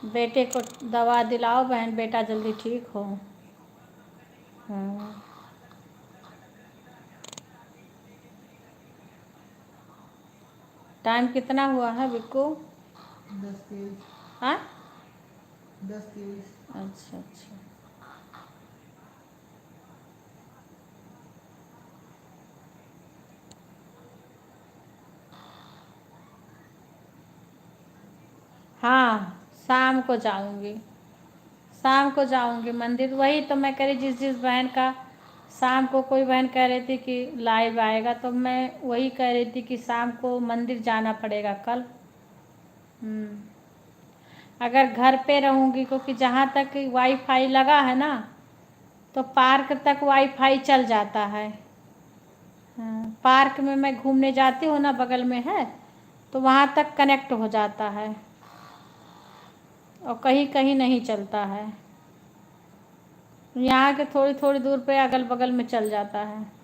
बेटे को दवा दिलाओ बहन, बेटा जल्दी ठीक हो। हाँ टाइम कितना हुआ है बिक्कू? 10-23। हाँ 10-23। अच्छा अच्छा, हाँ शाम को जाऊंगी, शाम को जाऊंगी मंदिर। वही तो मैं कह रही, जिस बहन का शाम को कोई बहन कह रही थी कि लाइव आएगा, तो मैं वही कह रही थी कि शाम को मंदिर जाना पड़ेगा कल। अगर घर पे रहूँगी, क्योंकि जहाँ तक वाईफाई लगा है ना, तो पार्क तक वाईफाई चल जाता है। पार्क में मैं घूमने जाती हूँ ना, बगल में है, तो वहाँ तक कनेक्ट हो जाता है, और कहीं कहीं नहीं चलता है। यहाँ के थोड़ी थोड़ी दूर पे अगल बगल में चल जाता है।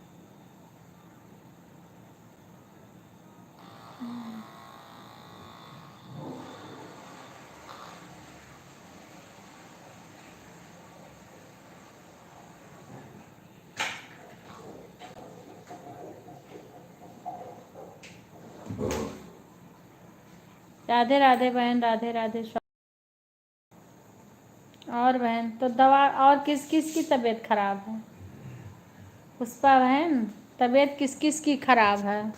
राधे राधे बहन, राधे राधे। और बहन तो दवा, और किस किस की तबीयत खराब है? पुष्पा बहन, तबीयत किस किस की खराब है?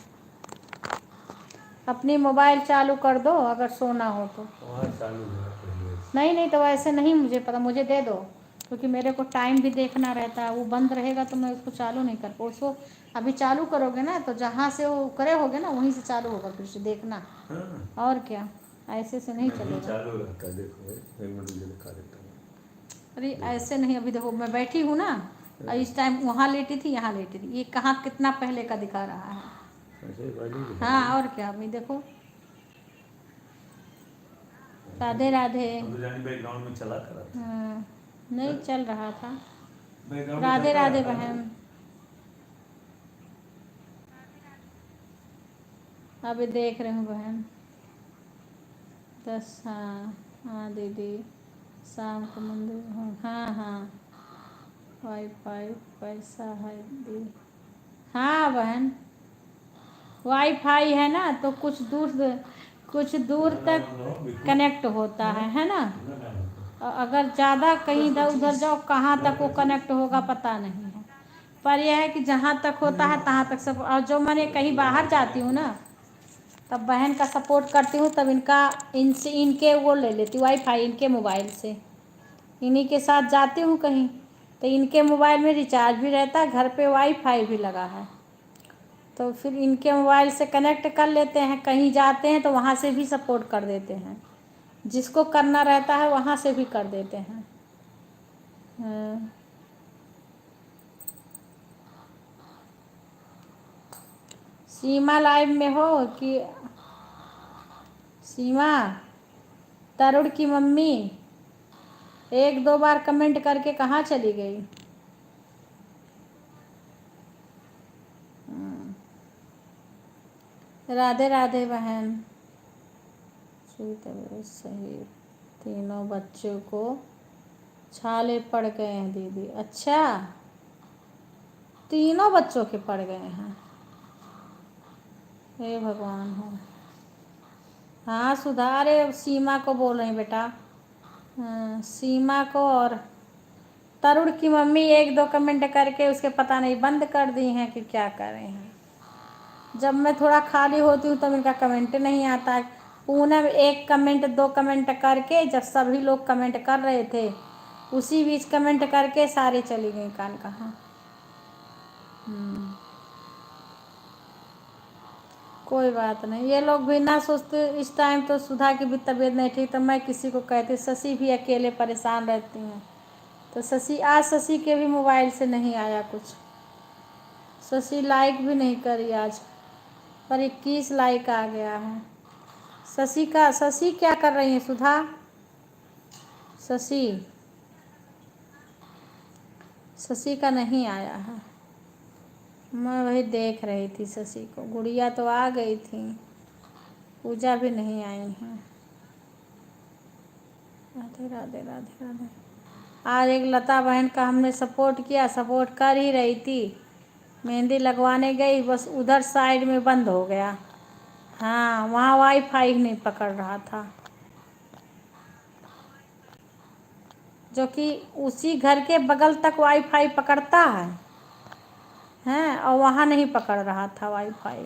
अपनी मोबाइल चालू कर दो अगर सोना हो तो। वहाँ चालू है पहले से। नहीं नहीं, तो ऐसे नहीं, मुझे पता, मुझे दे दो, क्योंकि मेरे को टाइम भी देखना रहता है। वो बंद रहेगा तो मैं उसको चालू नहीं कर पाऊँ। उसको अभी चालू करोगे ना, तो जहाँ से वो करे होगे ना, वहीं से चालू होगा, फिर से देखना। हाँ, और क्या, ऐसे से नहीं चलेगा। चालू रहता है। देखो एक मिनट मुझे दिखा देता हूँ। अरे ऐसे नहीं, अभी देखो मैं बैठी हूँ ना, और इस टाइम वहाँ लेटी थी, यहाँ लेटी थी, ये कहाँ कितना पहले का दिखा रहा है। ऐसे वाली भी है। हाँ, और क्या, अभी देखो। राधे राधे। अब तो जानी बैकग्राउंड में चला करा था। नहीं चल रहा था। बैकग्राउंड में राधे चलता राधे रहता है। बहन। अभी देख रही हूँ बहन। 10, हाँ हाँ दीदी, शाम को मंदिर, हाँ हाँ, वाईफाई पैसा है दी। हाँ बहन, वाईफाई है ना, तो कुछ दूर तक कनेक्ट होता है ना। और अगर ज़्यादा कहीं इधर उधर जाओ, कहाँ तक वो कनेक्ट होगा पता नहीं है। पर यह है कि जहाँ तक होता है तहाँ तक सब। और जो मैंने कहीं बाहर जाती हूँ ना, तब बहन का सपोर्ट करती हूँ, तब इनके वो ले लेती हूँ वाईफाई, इनके मोबाइल से। इन्हीं के साथ जाती हूँ कहीं, तो इनके मोबाइल में रिचार्ज भी रहता है, घर पे वाईफाई भी लगा है, तो फिर इनके मोबाइल से कनेक्ट कर लेते हैं। कहीं जाते हैं तो वहाँ से भी सपोर्ट कर देते हैं, जिसको करना रहता है वहाँ से भी कर देते हैं। सीमा लाइव में हो कि सीमा, तरुण की मम्मी 1-2 बार कमेंट करके कहाँ चली गई? राधे राधे बहन। सही, तीनों बच्चों को छाले पड़ गए हैं दीदी। अच्छा, तीनों बच्चों के पड़ गए हैं, हे भगवान हो। हाँ सुधारे, सीमा को बोल रही बेटा। हाँ, सीमा को। और तरुण की मम्मी 1-2 कमेंट करके उसके पता नहीं बंद कर दी हैं कि क्या कर रहे हैं। जब मैं थोड़ा खाली होती हूँ तब इनका कमेंट नहीं आता है। पूनम 1 कमेंट 2 कमेंट करके, जब सभी लोग कमेंट कर रहे थे, उसी बीच कमेंट करके सारी चली गई कान कहाँ। कोई बात नहीं, ये लोग भी ना सोचते। इस टाइम तो सुधा की भी तबीयत नहीं ठीक, तो मैं किसी को कहती। शशि भी अकेले परेशान रहती हैं, तो शशि के भी मोबाइल से नहीं आया कुछ। शशि लाइक भी नहीं करी आज, पर 21 लाइक आ गया है। शशि क्या कर रही है सुधा? शशि का नहीं आया है। मैं वही देख रही थी शशि को। गुड़िया तो आ गई थी, पूजा भी नहीं आई है। राधे राधे राधे राधे। आज एक लता बहन का हमने सपोर्ट किया, सपोर्ट कर ही रही थी, मेहंदी लगवाने गई, बस उधर साइड में बंद हो गया। हाँ, वहाँ वाईफाई नहीं पकड़ रहा था, जो कि उसी घर के बगल तक वाईफाई पकड़ता है हैं, और वहाँ नहीं पकड़ रहा था वाईफाई।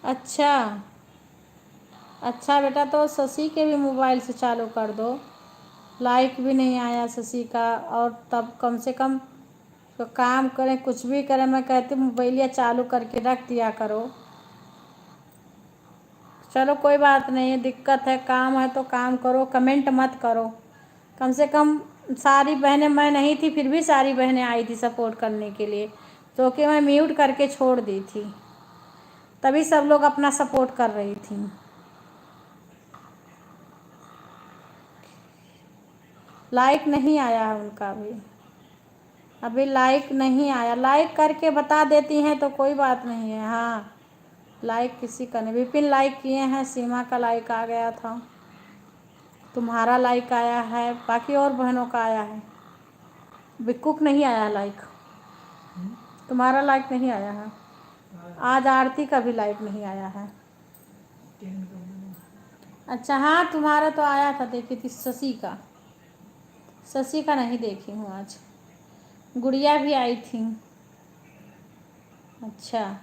अच्छा अच्छा बेटा, तो शशि के भी मोबाइल से चालू कर दो। लाइक भी नहीं आया शशि का, और तब कम से कम तो काम करें, कुछ भी करें, मैं कहती हूँ मोबाइलिया चालू करके रख दिया करो। चलो कोई बात नहीं है, दिक्कत है, काम है तो काम करो, कमेंट मत करो। कम से कम सारी बहनें, मैं नहीं थी फिर भी सारी बहनें आई थी सपोर्ट करने के लिए, तो कि मैं म्यूट करके छोड़ दी थी, तभी सब लोग अपना सपोर्ट कर रही थी। लाइक नहीं आया है उनका भी, अभी लाइक नहीं आया। लाइक करके बता देती हैं तो कोई बात नहीं है। हाँ, लाइक किसी का नहीं, विपिन लाइक किए हैं, सीमा का लाइक आ गया था, तुम्हारा लाइक आया है, बाकी और बहनों का आया है। बिक्कू को नहीं आया लाइक, तुम्हारा लाइक नहीं आया है। आज आरती का भी लाइक नहीं आया है। अच्छा हाँ, तुम्हारा तो आया था, देखी थी शशि का, शशि का नहीं देखी हूँ आज। गुड़िया भी आई थी। अच्छा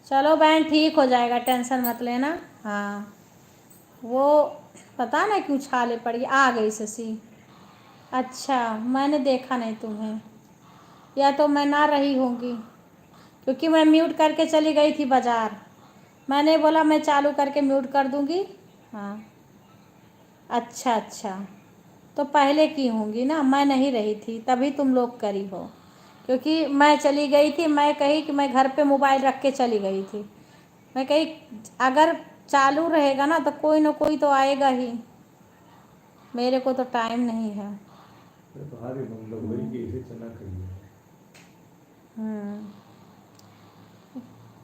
चलो बहन, ठीक हो जाएगा, टेंशन मत लेना। हाँ, वो पता ना क्यों छाले पड़ी, आ गई शशि। अच्छा, मैंने देखा नहीं तुम्हें, या तो मैं ना रही होंगी, क्योंकि मैं म्यूट करके चली गई थी बाज़ार। मैंने बोला मैं चालू करके म्यूट कर दूंगी। हाँ अच्छा अच्छा, तो पहले की होंगी ना, मैं नहीं रही थी तभी तुम लोग करी हो, क्योंकि मैं चली गई थी, मैं कही कि मैं घर पे मोबाइल रख के चली गई थी। मैं कही अगर चालू रहेगा ना तो कोई ना कोई तो आएगा ही, मेरे को तो टाइम नहीं है। तुम्हारे मतलब वही कि इसे चना करिए।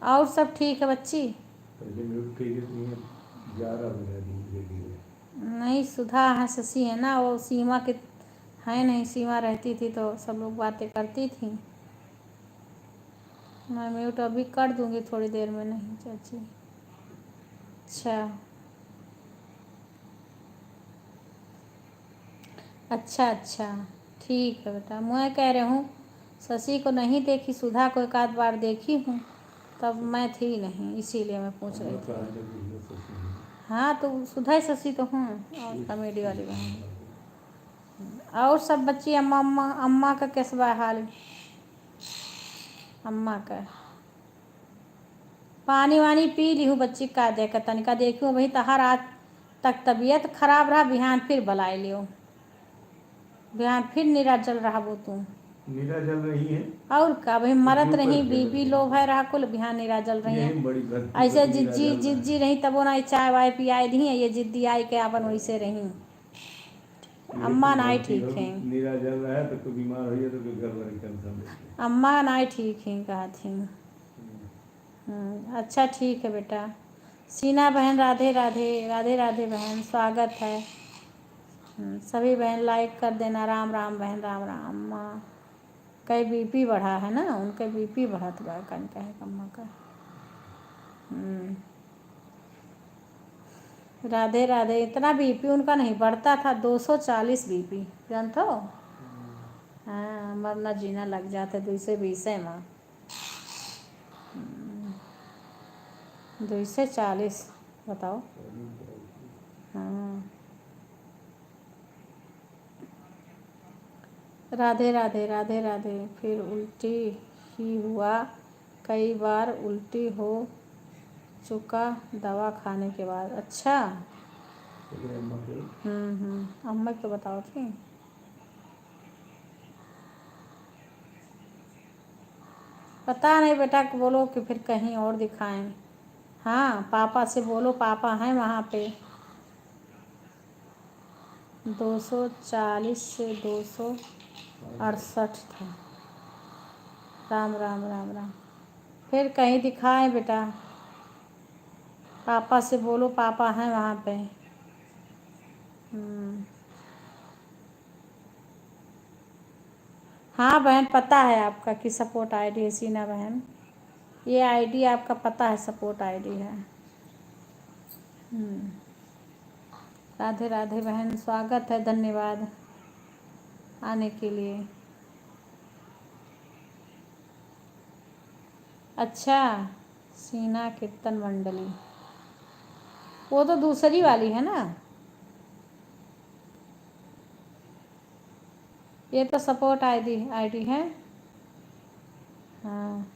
और सब ठीक है बच्ची? पहले म्यूट करिए तो ये 11 बजा धीरे धीरे। नहीं, सुधा है, शशि है ना, वो सीमा के है नहीं, सीमा रहती थी तो सब लोग बातें करती थी। मैं म्यूट अभी कर दूंगी थोड़ी देर में। नहीं चाची, अच्छा अच्छा अच्छा, ठीक है बेटा। मैं कह रही हूँ शशि को नहीं देखी, सुधा को एक आध बार देखी हूँ, तब मैं थी नहीं, इसीलिए मैं पूछ रही थी। हाँ तो सुधा शशि तो हूँ, और कॉमेडी वाली बहन। और सब बच्ची, अम्मा अम्मा अम्मा का कैसा हाल? अम्मा का पानी वानी पी ली हूँ बच्ची, का देख तनिका देखी हूँ, वही तहार आज तक तबीयत खराब रहा, बिहान फिर बुलाई लियो, बिहान फिर नीरा जल रहा वो तू। नीरा जल रही है और का भाई, मरत ऊपर रही, चल बीपी रही लो है। है रहा, कुल बिहान नीरा जल रही यही हैं। बड़ी धरती ऐसे पर नीरा जिद्दी जल रहा जिद्दी है। रही तब वो ना चाय वाय पियाई दी है, ये जिद्दी आई के अपन वैसे रही। ये अम्मा तो नाई धरती ठीक पर है, नीरा जल रहा है तो कोई बीमार हो जाए तो कोई घर वाली टेंशन लेती है। अम्मा नाई ठीक है कहा थी। अच्छा ठीक है बेटा। सीना बहन राधे राधे, राधे राधे बहन, स्वागत है। सभी बहन लाइक कर देना। राम राम बहन, राम राम। अम्मा कई बीपी बढ़ा है ना, उनके बीपी बढ़ा तो कन का है अम्मा का। राधे राधे। इतना बीपी उनका नहीं बढ़ता था, 240 बीपी जानते हो। हाँ, मरना जीना लग जाते 220 में, 240 बताओ। हाँ, राधे राधे राधे राधे। फिर उल्टी ही हुआ, कई बार उल्टी हो चुका दवा खाने के बाद। अच्छा अम्मा तो बताओ थी। पता नहीं बेटा, बोलो कि फिर कहीं और दिखाएं। हाँ, पापा से बोलो, पापा हैं वहाँ पे। 240 से 268 था। राम राम राम राम। फिर कहीं दिखाएं बेटा, पापा से बोलो, पापा हैं वहाँ पे। हाँ बहन, पता है आपका कि सपोर्ट आईडी है सीना बहन, ये आईडी आपका पता है, सपोर्ट आईडी है। राधे राधे बहन, स्वागत है, धन्यवाद आने के लिए। अच्छा, सीना कीर्तन मंडली, वो तो दूसरी वाली है ना, ये तो सपोर्ट आईडी है। हाँ,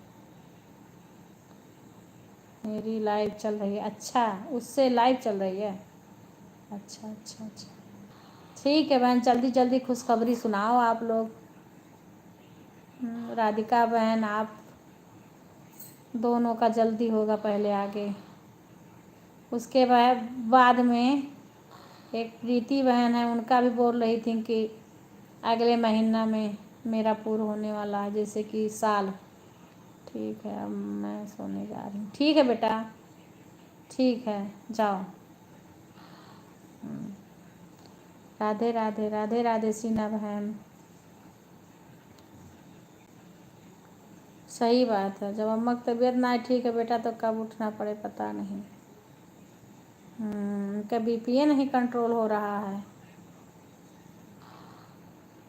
मेरी लाइव चल रही है, अच्छा उससे लाइव चल रही है। अच्छा अच्छा अच्छा, ठीक है बहन, जल्दी जल्दी खुशखबरी सुनाओ आप लोग। राधिका बहन, आप दोनों का जल्दी होगा पहले आगे, उसके बाद में एक प्रीति बहन है, उनका भी बोल रही थी कि अगले महीना में मेरा पूरा होने वाला है, जैसे कि साल। ठीक है, अब मैं सोने जा रही हूँ। ठीक है बेटा, ठीक है, जाओ। राधे राधे, राधे राधे सीना बहन। सही बात है, जब अम्मा की तबीयत ना ठीक है बेटा तो कब उठना पड़े पता नहीं। उनका बीपी नहीं कंट्रोल हो रहा है।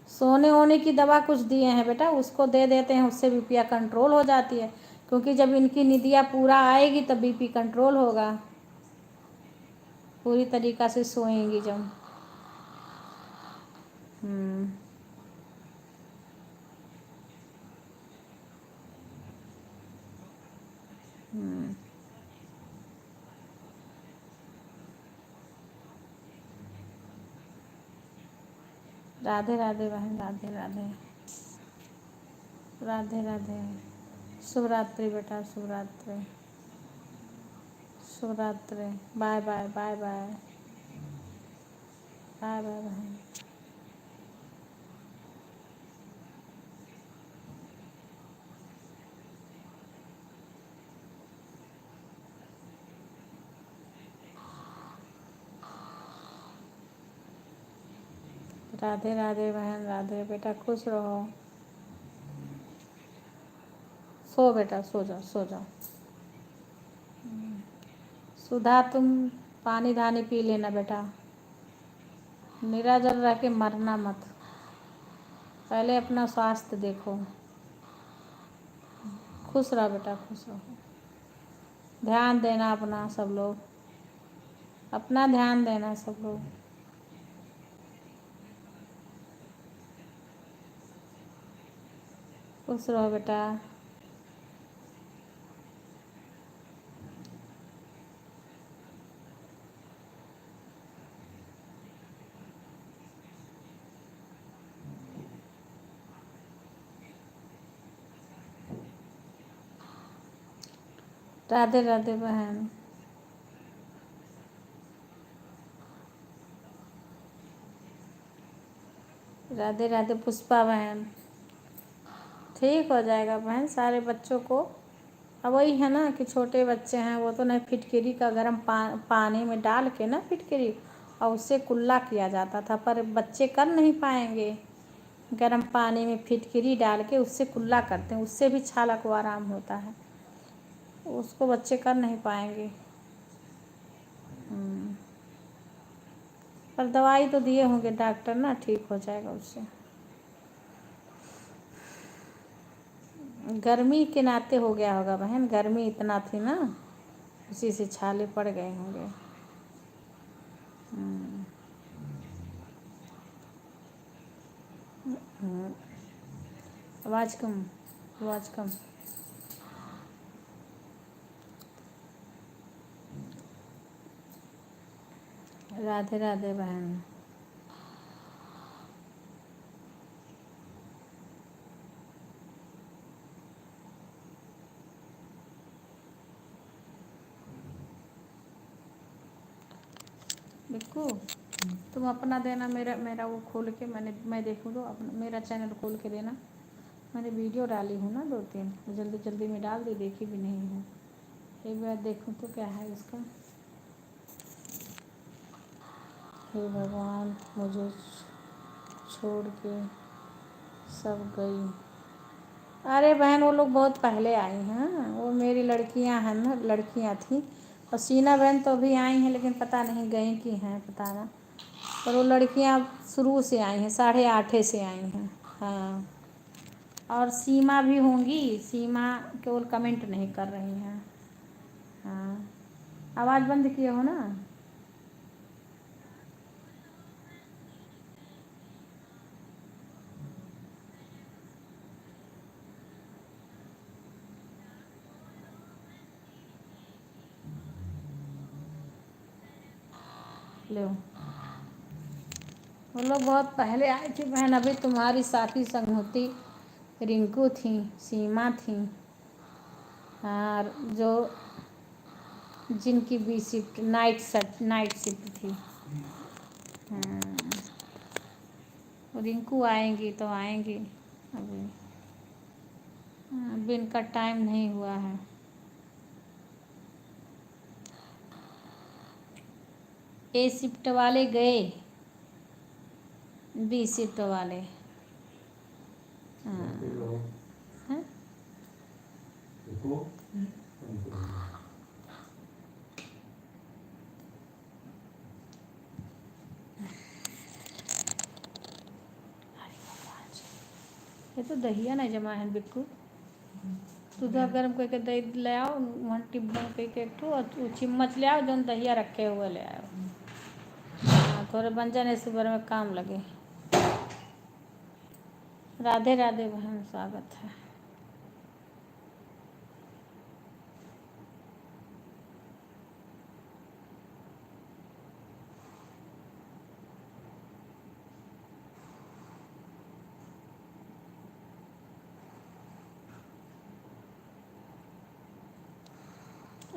सोने वोने की दवा कुछ दिए हैं बेटा, उसको दे देते हैं, उससे बीपी कंट्रोल हो जाती है, क्योंकि जब इनकी निदिया पूरा आएगी तब बीपी कंट्रोल होगा, पूरी तरीक़ा से सोएंगी जब। राधे राधे बहन, राधे राधे, राधे राधे। शुभ रात्रि बेटा, शुभ रात्रि, शुभ रात्रि। Bye bye, bye bye, bye bye बहन। राधे राधे बहन, राधे बेटा, खुश रहो। सो बेटा, सो जाओ, सो जाओ। सुधा, तुम पानी धानी पी लेना बेटा, निराजल रह के मरना मत, पहले अपना स्वास्थ्य देखो। खुश रहो बेटा, खुश रहो। ध्यान देना अपना, सब लोग अपना ध्यान देना, सब लोग। खुश रहो बेटा। राधे राधे बहन। राधे राधे पुष्पा बहन। ठीक हो जाएगा बहन, सारे बच्चों को। अब वही है ना कि छोटे बच्चे हैं, वो तो नहीं, फिटकरी का गर्म पानी में डाल के ना फिटकरी, और उससे कुल्ला किया जाता था, पर बच्चे कर नहीं पाएंगे। गर्म पानी में फिटकरी डाल के उससे कुल्ला करते हैं, उससे भी छाला को आराम होता है, उसको बच्चे कर नहीं पाएंगे। पर दवाई तो दिए होंगे डॉक्टर ना, ठीक हो जाएगा उससे। गर्मी के नाते हो गया होगा बहन, गर्मी इतना थी ना, उसी से छाले पड़ गए होंगे। आवाज़ कम, आवाज़ कम। राधे राधे बहन। बिल्कु, तुम अपना देना, मेरा वो खोल के मैं देखूँ तो अपना मेरा चैनल खोल के देना, मैंने वीडियो डाली हूँ ना 2-3, जल्दी जल्दी में डाल दी, देखी भी नहीं हूँ, एक बार देखूँ तो क्या है इसका। हे भगवान, मुझे छोड़ के सब गई। अरे बहन, वो लोग बहुत पहले आई हैं, वो मेरी लड़कियां हैं ना, लड़कियां थी, और सीना बहन तो अभी आई हैं, लेकिन पता नहीं गई कि हैं, पता ना, पर वो लड़कियां शुरू से आई हैं, 8:30 से आई हैं। हाँ, और सीमा भी होंगी। सीमा केवल कमेंट नहीं कर रही हैं। हाँ, आवाज़ बंद किए हो ना। लो, वो लोग बहुत पहले आई थी बहन। अभी तुम्हारी साथी संगती रिंकू थी, सीमा थी। हाँ, जो जिनकी बी शिफ्ट नाइट शिफ्ट थी। रिंकू आएंगी तो आएंगी। अभी अभी इनका टाइम नहीं हुआ है। ए शिफ्ट वाले गए, बी शिफ्ट वाले। हाँ। हैं? ये तो दहिया नहीं जमा है बिक्कू। तू तो गर्म करके दही ले आओ, वहाँ टिब्बन करके एक ठो और वो चिम्मच ले आओ, जो दहिया रखे हुए ले आओ। हाँ, थोड़े बन जाने सुबह में काम लगे। राधे राधे बहन, स्वागत है।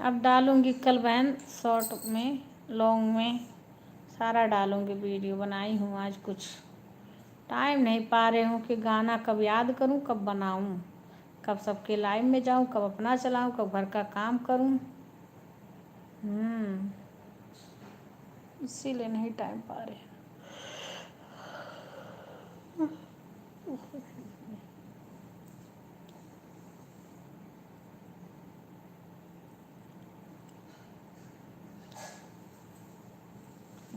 अब डालूंगी कल बहन, शॉर्ट में लॉन्ग में सारा डालूंगी। वीडियो बनाई हूँ आज, कुछ टाइम नहीं पा रही हूँ कि गाना कब याद करूँ, कब बनाऊँ, कब सबके लाइव में जाऊँ, कब अपना चलाऊँ, कब घर का काम करूँ। इसीलिए नहीं टाइम पा रहे।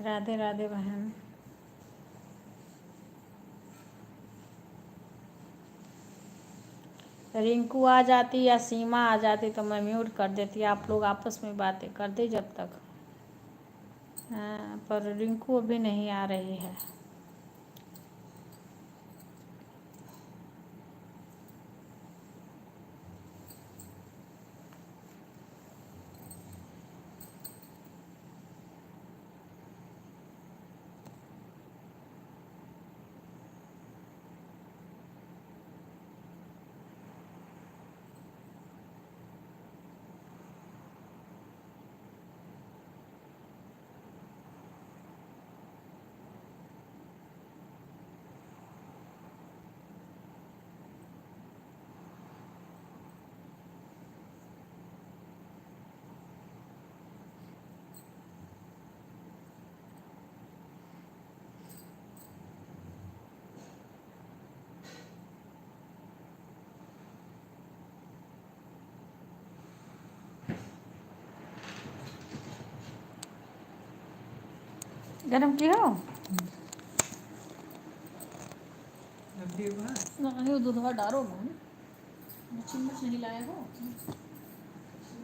राधे राधे बहन। रिंकू आ जाती या सीमा आ जाती तो मैं म्यूट कर देती, आप लोग आपस में बातें कर दे जब तक। हाँ, पर रिंकू अभी नहीं आ रही है। गरम किया हो? नहीं, दूधवा डालो ना, चम्मच नहीं लाए हो।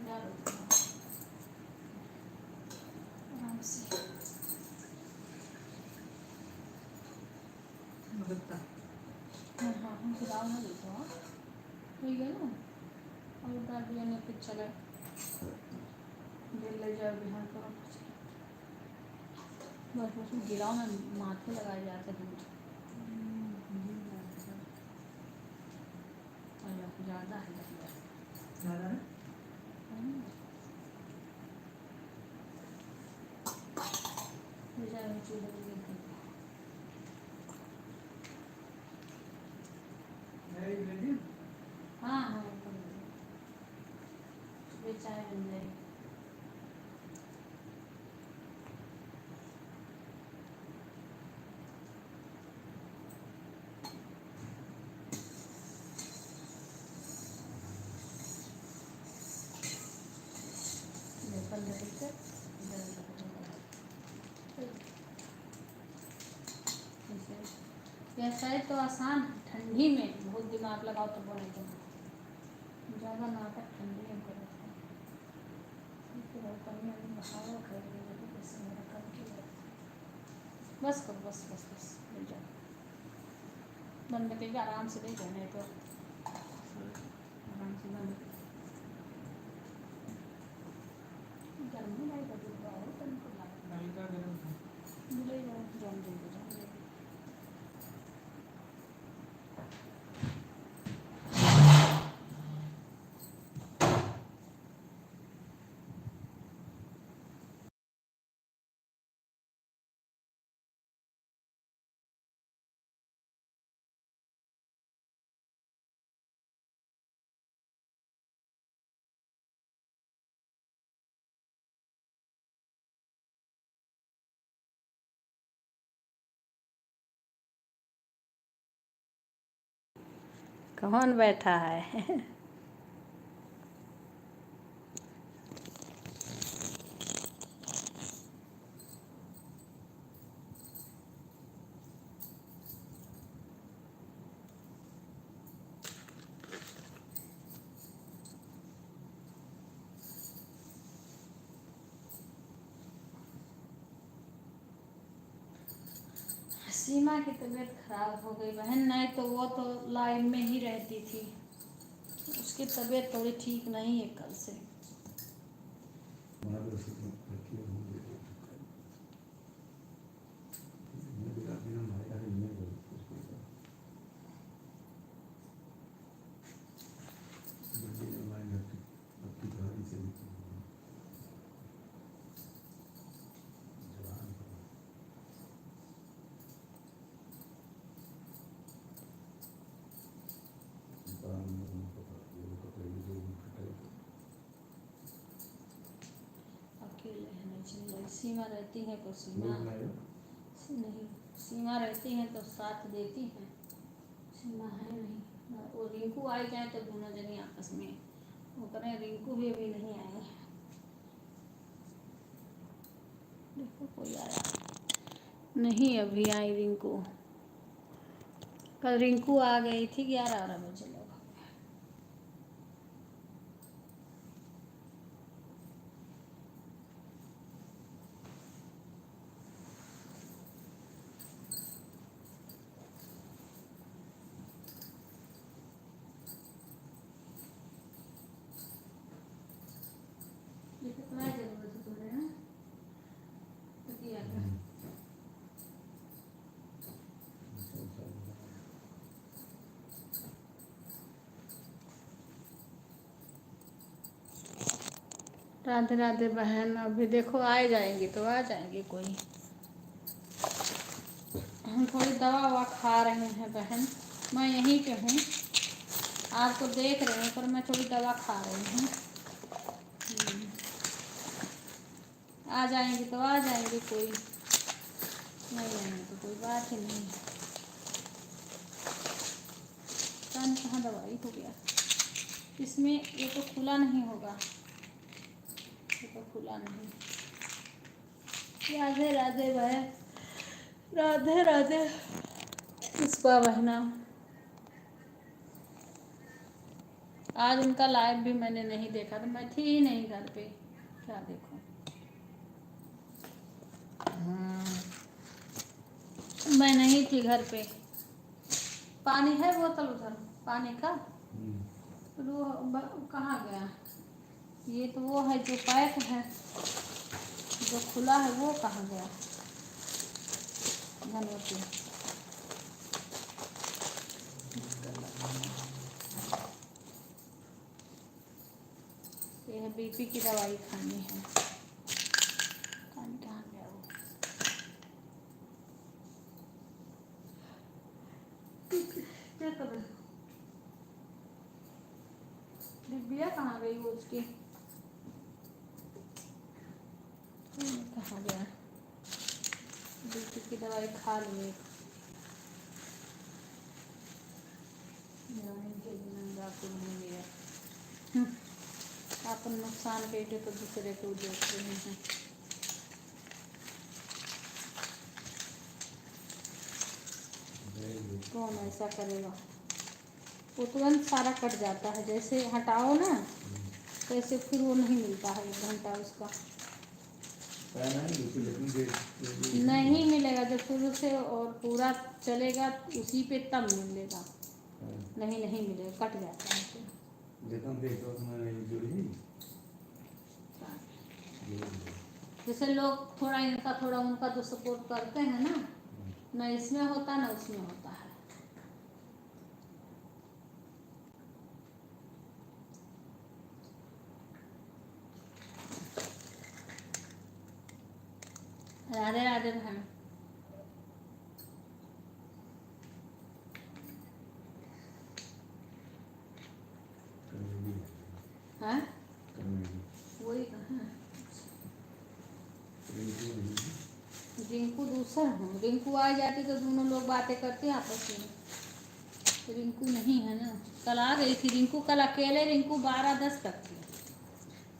डालो आराम से। हाँ हाँ, हमको दाल ना देते हो। ठीक है ना, और डाल दिया नहीं फिर चले दिल ले जाओ बिहार करो। बस उसमें गिराओ ना, माथे लगाए जाते दूध। ज़्यादा है ज़्यादा है? हाँ हाँ, चाय बन जाएगी। कैसा है तो आसान है, ठंडी में बहुत दिमाग लगाओ तो बोले तो ज़्यादा नाटक ठंडी में करो बस करो बस बस बस ले जाओ बंद करके आराम से ले जाने तो आराम से बंद गर्मी नहीं लगी बहुत नलिका गर्म है। ले जाओ जान दे जान दे कौन बैठा है सीमा की तबीयत खराब हो गई बहन, नहीं तो वो तो लाइन में ही रहती थी। उसकी तबीयत थोड़ी ठीक नहीं है कल से। अकेले है नहीं चाहिए, सीमा रहती है तो सीमा नहीं, सीमा रहती है तो साथ देती है, सीमा है नहीं। वो रिंकू आई जाए तो दोनों जनी आपस में वो करें, रिंकू भी अभी नहीं आई। देखो कोई आया नहीं, अभी आई रिंकू। कल रिंकू आ गई थी 11 बजे लोग। राधे राधे बहन, अभी देखो आ जाएंगी तो आ जाएंगे कोई। हम थोड़ी दवा ववा खा रहे हैं बहन, मैं यहीं पे हूँ, आपको देख रहे हैं पर मैं थोड़ी दवा खा रही हूँ। आ जाएंगे तो आ जाएंगे कोई, नहीं आएंगे तो कोई बात ही नहीं। कान कहाँ दवाई हो गया इसमें, ये तो खुला नहीं होगा, ये तो खुला नहीं। राधे राधे बहन, राधे राधे पुष्पा बहना। आज उनका लाइव भी मैंने नहीं देखा, तो मैं थी ही नहीं घर पे, क्या देखूं। मैं नहीं थी घर पे। पानी है बोतल उधर, पानी का वो कहाँ गया। ये तो वो है जो पैक है, जो खुला है वो कहाँ गया। धन्यवाद। ये है बीपी की दवाई खानी है। पानी कहाँ गया वो। डिब्बिया कहाँ गई वो उसकी, कहाँ गया। बीपी की दवाई खा लिए के बिना नहीं लिया। अपन नुकसान के तो दूसरे को देख रहे हैं। कौन ऐसा करेगा? वो तुरंत सारा कट जाता है, जैसे हटाओ ना वैसे फिर वो नहीं मिलता है 1 घंटा उसका। नहीं मिलेगा, जब शुरू से और पूरा चलेगा उसी पे तब मिलेगा, नहीं नहीं मिलेगा, कट जाता है फिर। जैसे लोग थोड़ा इनका थोड़ा उनका जो सपोर्ट करते हैं ना इसमें होता ना उसमें होता है। राधे राधे बहन। हाँ वही कहा, रिंकू दूसरा हूँ, रिंकू आ जाती तो दोनों लोग बातें करते आपस में, तो रिंकू नहीं है ना। कल आ गई थी रिंकू, कल अकेले रिंकू 12-10 तक थी।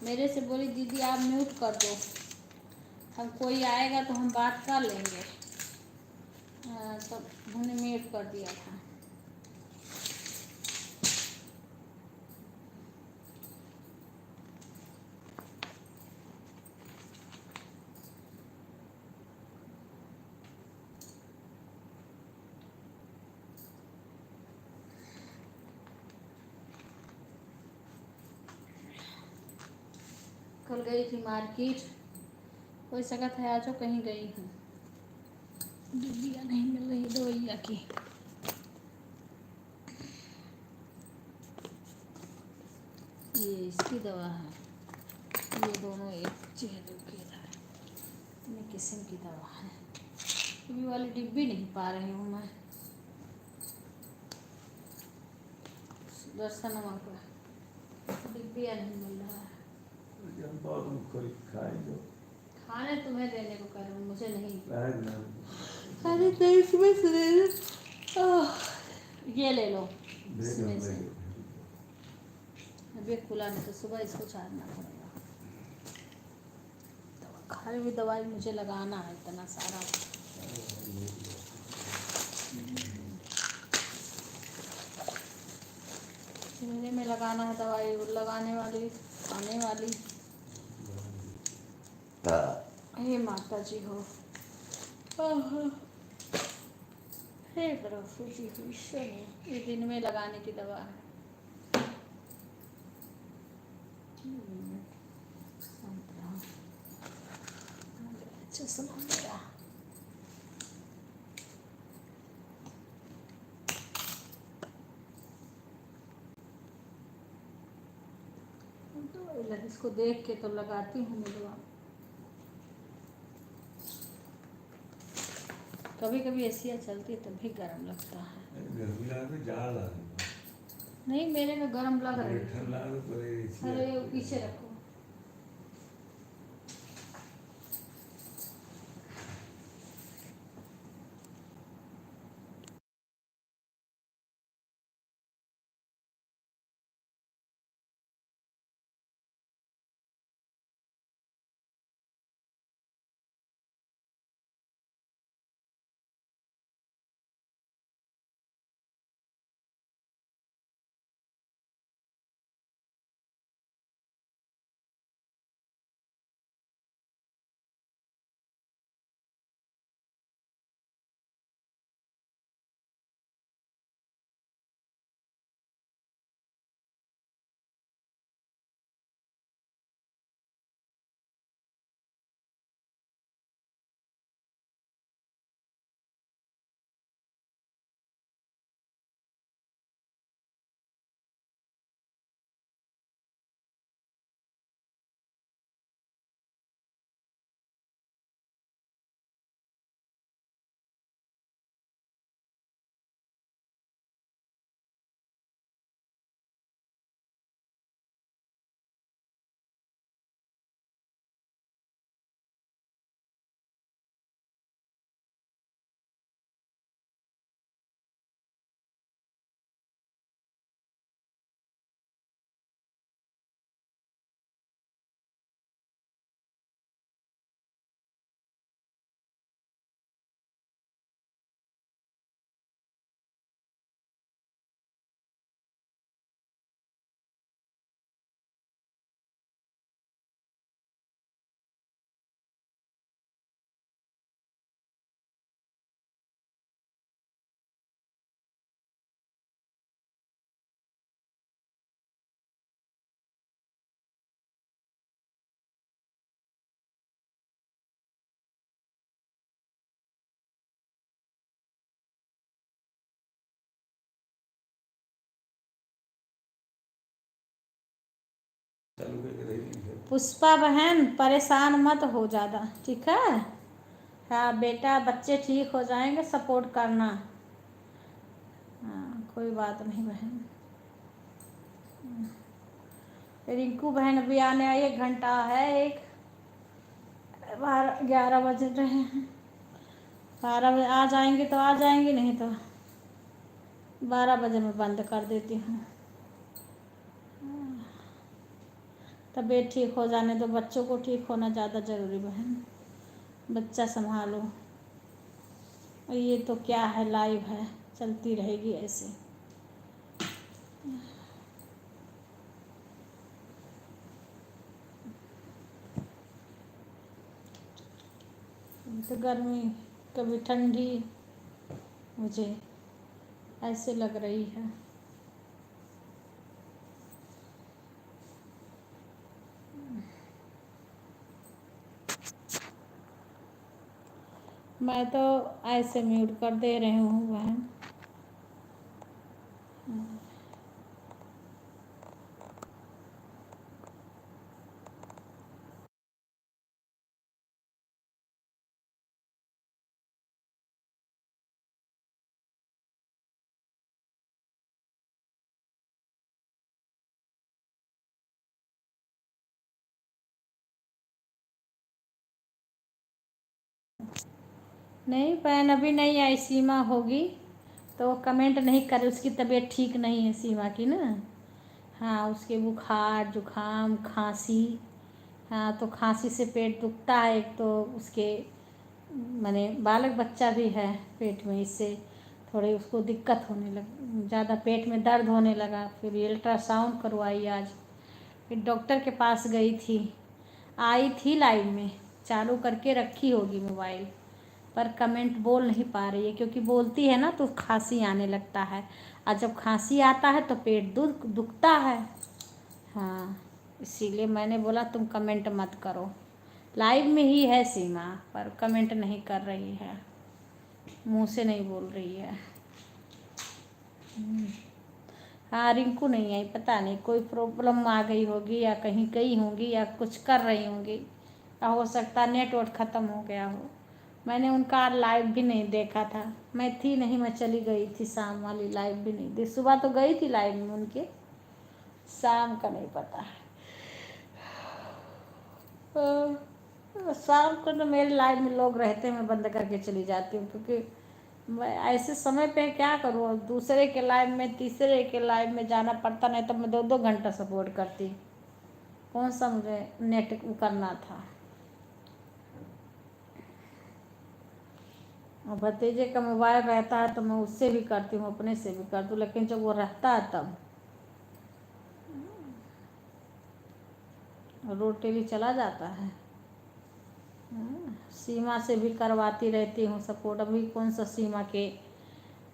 मेरे से बोली दीदी आप म्यूट कर दो, हम कोई आएगा तो हम बात कर लेंगे। तब हमने म्यूट कर दिया था। कल गई थी मार्केट, कोई सकत है आज कहीं गई हूँ, दवाइयाँ नहीं मिल रही दवाइयाँ की। ये इसकी दवा है, ये दोनों एक चेहरे की है, ये किस्म की दवा है। ये वाली डिब्बी नहीं पा रही हूँ मैं, दर्शन नमक डिब्बियाँ नहीं मिल रहा है। खाने तुम्हें देने को कह रहा हूँ, मुझे नहीं। अरे तो इसमें से दे दो, ये ले लो इसमें से। अभी खुला नहीं तो सुबह इसको छाड़ना पड़ेगा। खाने भी दवाई मुझे लगाना है इतना सारा। चेहरे में लगाना है दवाई, लगाने वाली खाने वाली। हे माता जी हो, हे प्रभु जी हो, ईश्वर, ये दिन में लगाने की दवा है। चश्मा मेरा तो इसको देख के तो लगाती हूँ मैं दवा। कभी कभी ऐसी चलती है तब भी गर्म लगता है। नहीं मेरे में गर्म लग रही है। अरे पीछे रखो। चालू करके रह रही है। पुष्पा बहन परेशान मत हो ज़्यादा, ठीक है। हाँ बेटा, बच्चे ठीक हो जाएंगे, सपोर्ट करना। हाँ कोई बात नहीं बहन। रिंकू बहन अभी आने आई, 1 घंटा है, 11 बज रहे हैं। 12 बजे आ जाएंगे तो आ जाएंगे, नहीं तो 12 बजे मैं बंद कर देती हूँ। तबीयत ठीक हो जाने दो, बच्चों को ठीक होना ज़्यादा ज़रूरी बहन। बच्चा संभालो। और ये तो क्या है, लाइव है, चलती रहेगी ऐसे। अभी तो गर्मी, कभी ठंडी, मुझे ऐसे लग रही है। मैं तो ऐसे म्यूट कर दे रही हूँ बहन। नहीं बहन, अभी नहीं आई, सीमा होगी तो वो कमेंट नहीं करे, उसकी तबीयत ठीक नहीं है सीमा की ना। हाँ उसके बुखार, जुखाम, खांसी। हाँ तो खांसी से पेट दुखता है, एक तो उसके माने बालक बच्चा भी है पेट में, इससे थोड़ी उसको दिक्कत होने लग, ज़्यादा पेट में दर्द होने लगा। फिर अल्ट्रासाउंड करवाई आज, फिर डॉक्टर के पास गई थी। आई थी लाइव में, चालू करके रखी होगी मोबाइल, पर कमेंट बोल नहीं पा रही है, क्योंकि बोलती है ना तो खांसी आने लगता है, और जब खांसी आता है तो पेट दुखता है। हाँ इसीलिए मैंने बोला तुम कमेंट मत करो। लाइव में ही है सीमा, पर कमेंट नहीं कर रही है, मुंह से नहीं बोल रही है। हाँ रिंकू नहीं आई, पता नहीं कोई प्रॉब्लम आ गई होगी, या कहीं गई होंगी, या कुछ कर रही होंगी, या हो सकता नेटवर्क ख़त्म हो गया हो। मैंने उनका लाइव भी नहीं देखा था, मैं थी नहीं, मैं चली गई थी, शाम वाली लाइव भी नहीं देखी। सुबह तो गई थी लाइव में उनके, शाम का नहीं पता है। शाम को तो मेरे लाइव में लोग रहते हैं, मैं बंद करके चली जाती हूँ, क्योंकि मैं ऐसे समय पे क्या करूँ, दूसरे के लाइव में, तीसरे के लाइव में जाना पड़ता, नहीं तो मैं 2-2 घंटा सपोर्ट करती। कौन सा मुझे नेट करना था। और भतीजे का मोबाइल रहता है तो मैं उससे भी करती हूँ, अपने से भी करती हूँ, लेकिन जब वो रहता है तब रोड टेली चला जाता है। सीमा से भी करवाती रहती हूँ सपोर्ट। अभी कौन सा सीमा के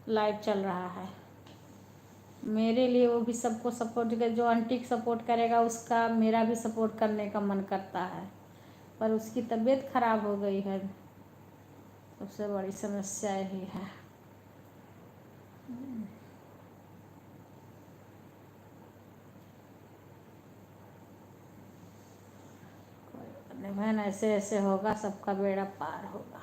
लाइव चल रहा है, मेरे लिए वो भी सबको सपोर्ट कर, जो आंटी को सपोर्ट करेगा उसका मेरा भी सपोर्ट करने का मन करता है, पर उसकी तबीयत खराब हो गई है, सबसे बड़ी समस्या यही है। बहन ऐसे ऐसे होगा, सबका बेड़ा पार होगा।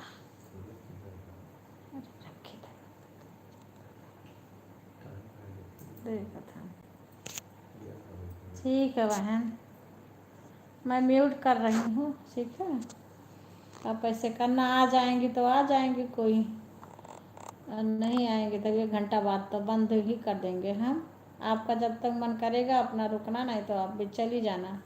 ठीक है बहन, मैं म्यूट कर रही हूँ, ठीक है। आप ऐसे करना, आ जाएंगी तो आ जाएंगे, कोई नहीं आएंगे तो 1 घंटा बाद तो बंद ही कर देंगे हम। आपका जब तक मन करेगा अपना रुकना, नहीं तो आप भी चली जाना।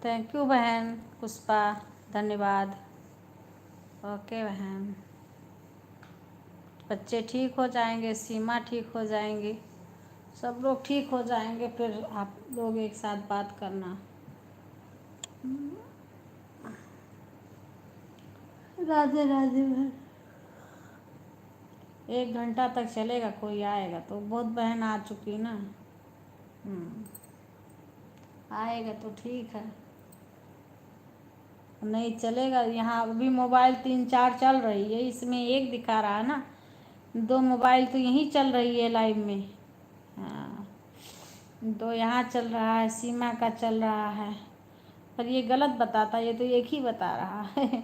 थैंक यू बहन पुष्पा, धन्यवाद। ओके बहन, बच्चे ठीक हो जाएंगे, सीमा ठीक हो जाएंगी, सब लोग ठीक हो जाएंगे, फिर आप लोग एक साथ बात करना। राधे राधे बहन। 1 घंटा तक चलेगा, कोई आएगा तो। बहुत बहन आ चुकी ना। आएगा तो ठीक है, नहीं चलेगा। यहाँ अभी मोबाइल 3-4 चल रही है, इसमें एक दिखा रहा है ना, 2 मोबाइल तो यहीं चल रही है लाइव में। हाँ, 2 यहाँ चल रहा है, सीमा का चल रहा है, पर ये गलत बताता है, ये तो एक ही बता रहा है।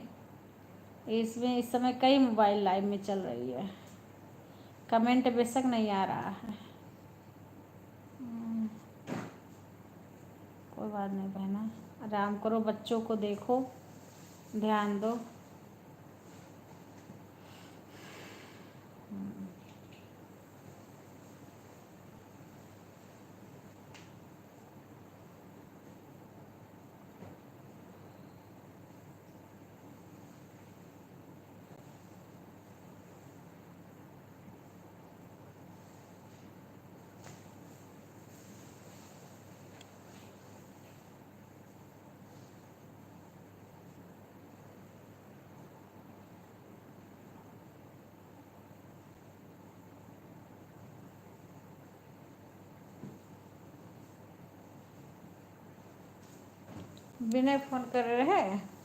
इसमें इस समय कई मोबाइल लाइव में चल रही है, कमेंट बेशक नहीं आ रहा है। कोई बात नहीं बहना, आराम करो, बच्चों को देखो, ध्यान दो। विनय फोन कर रहे हैं।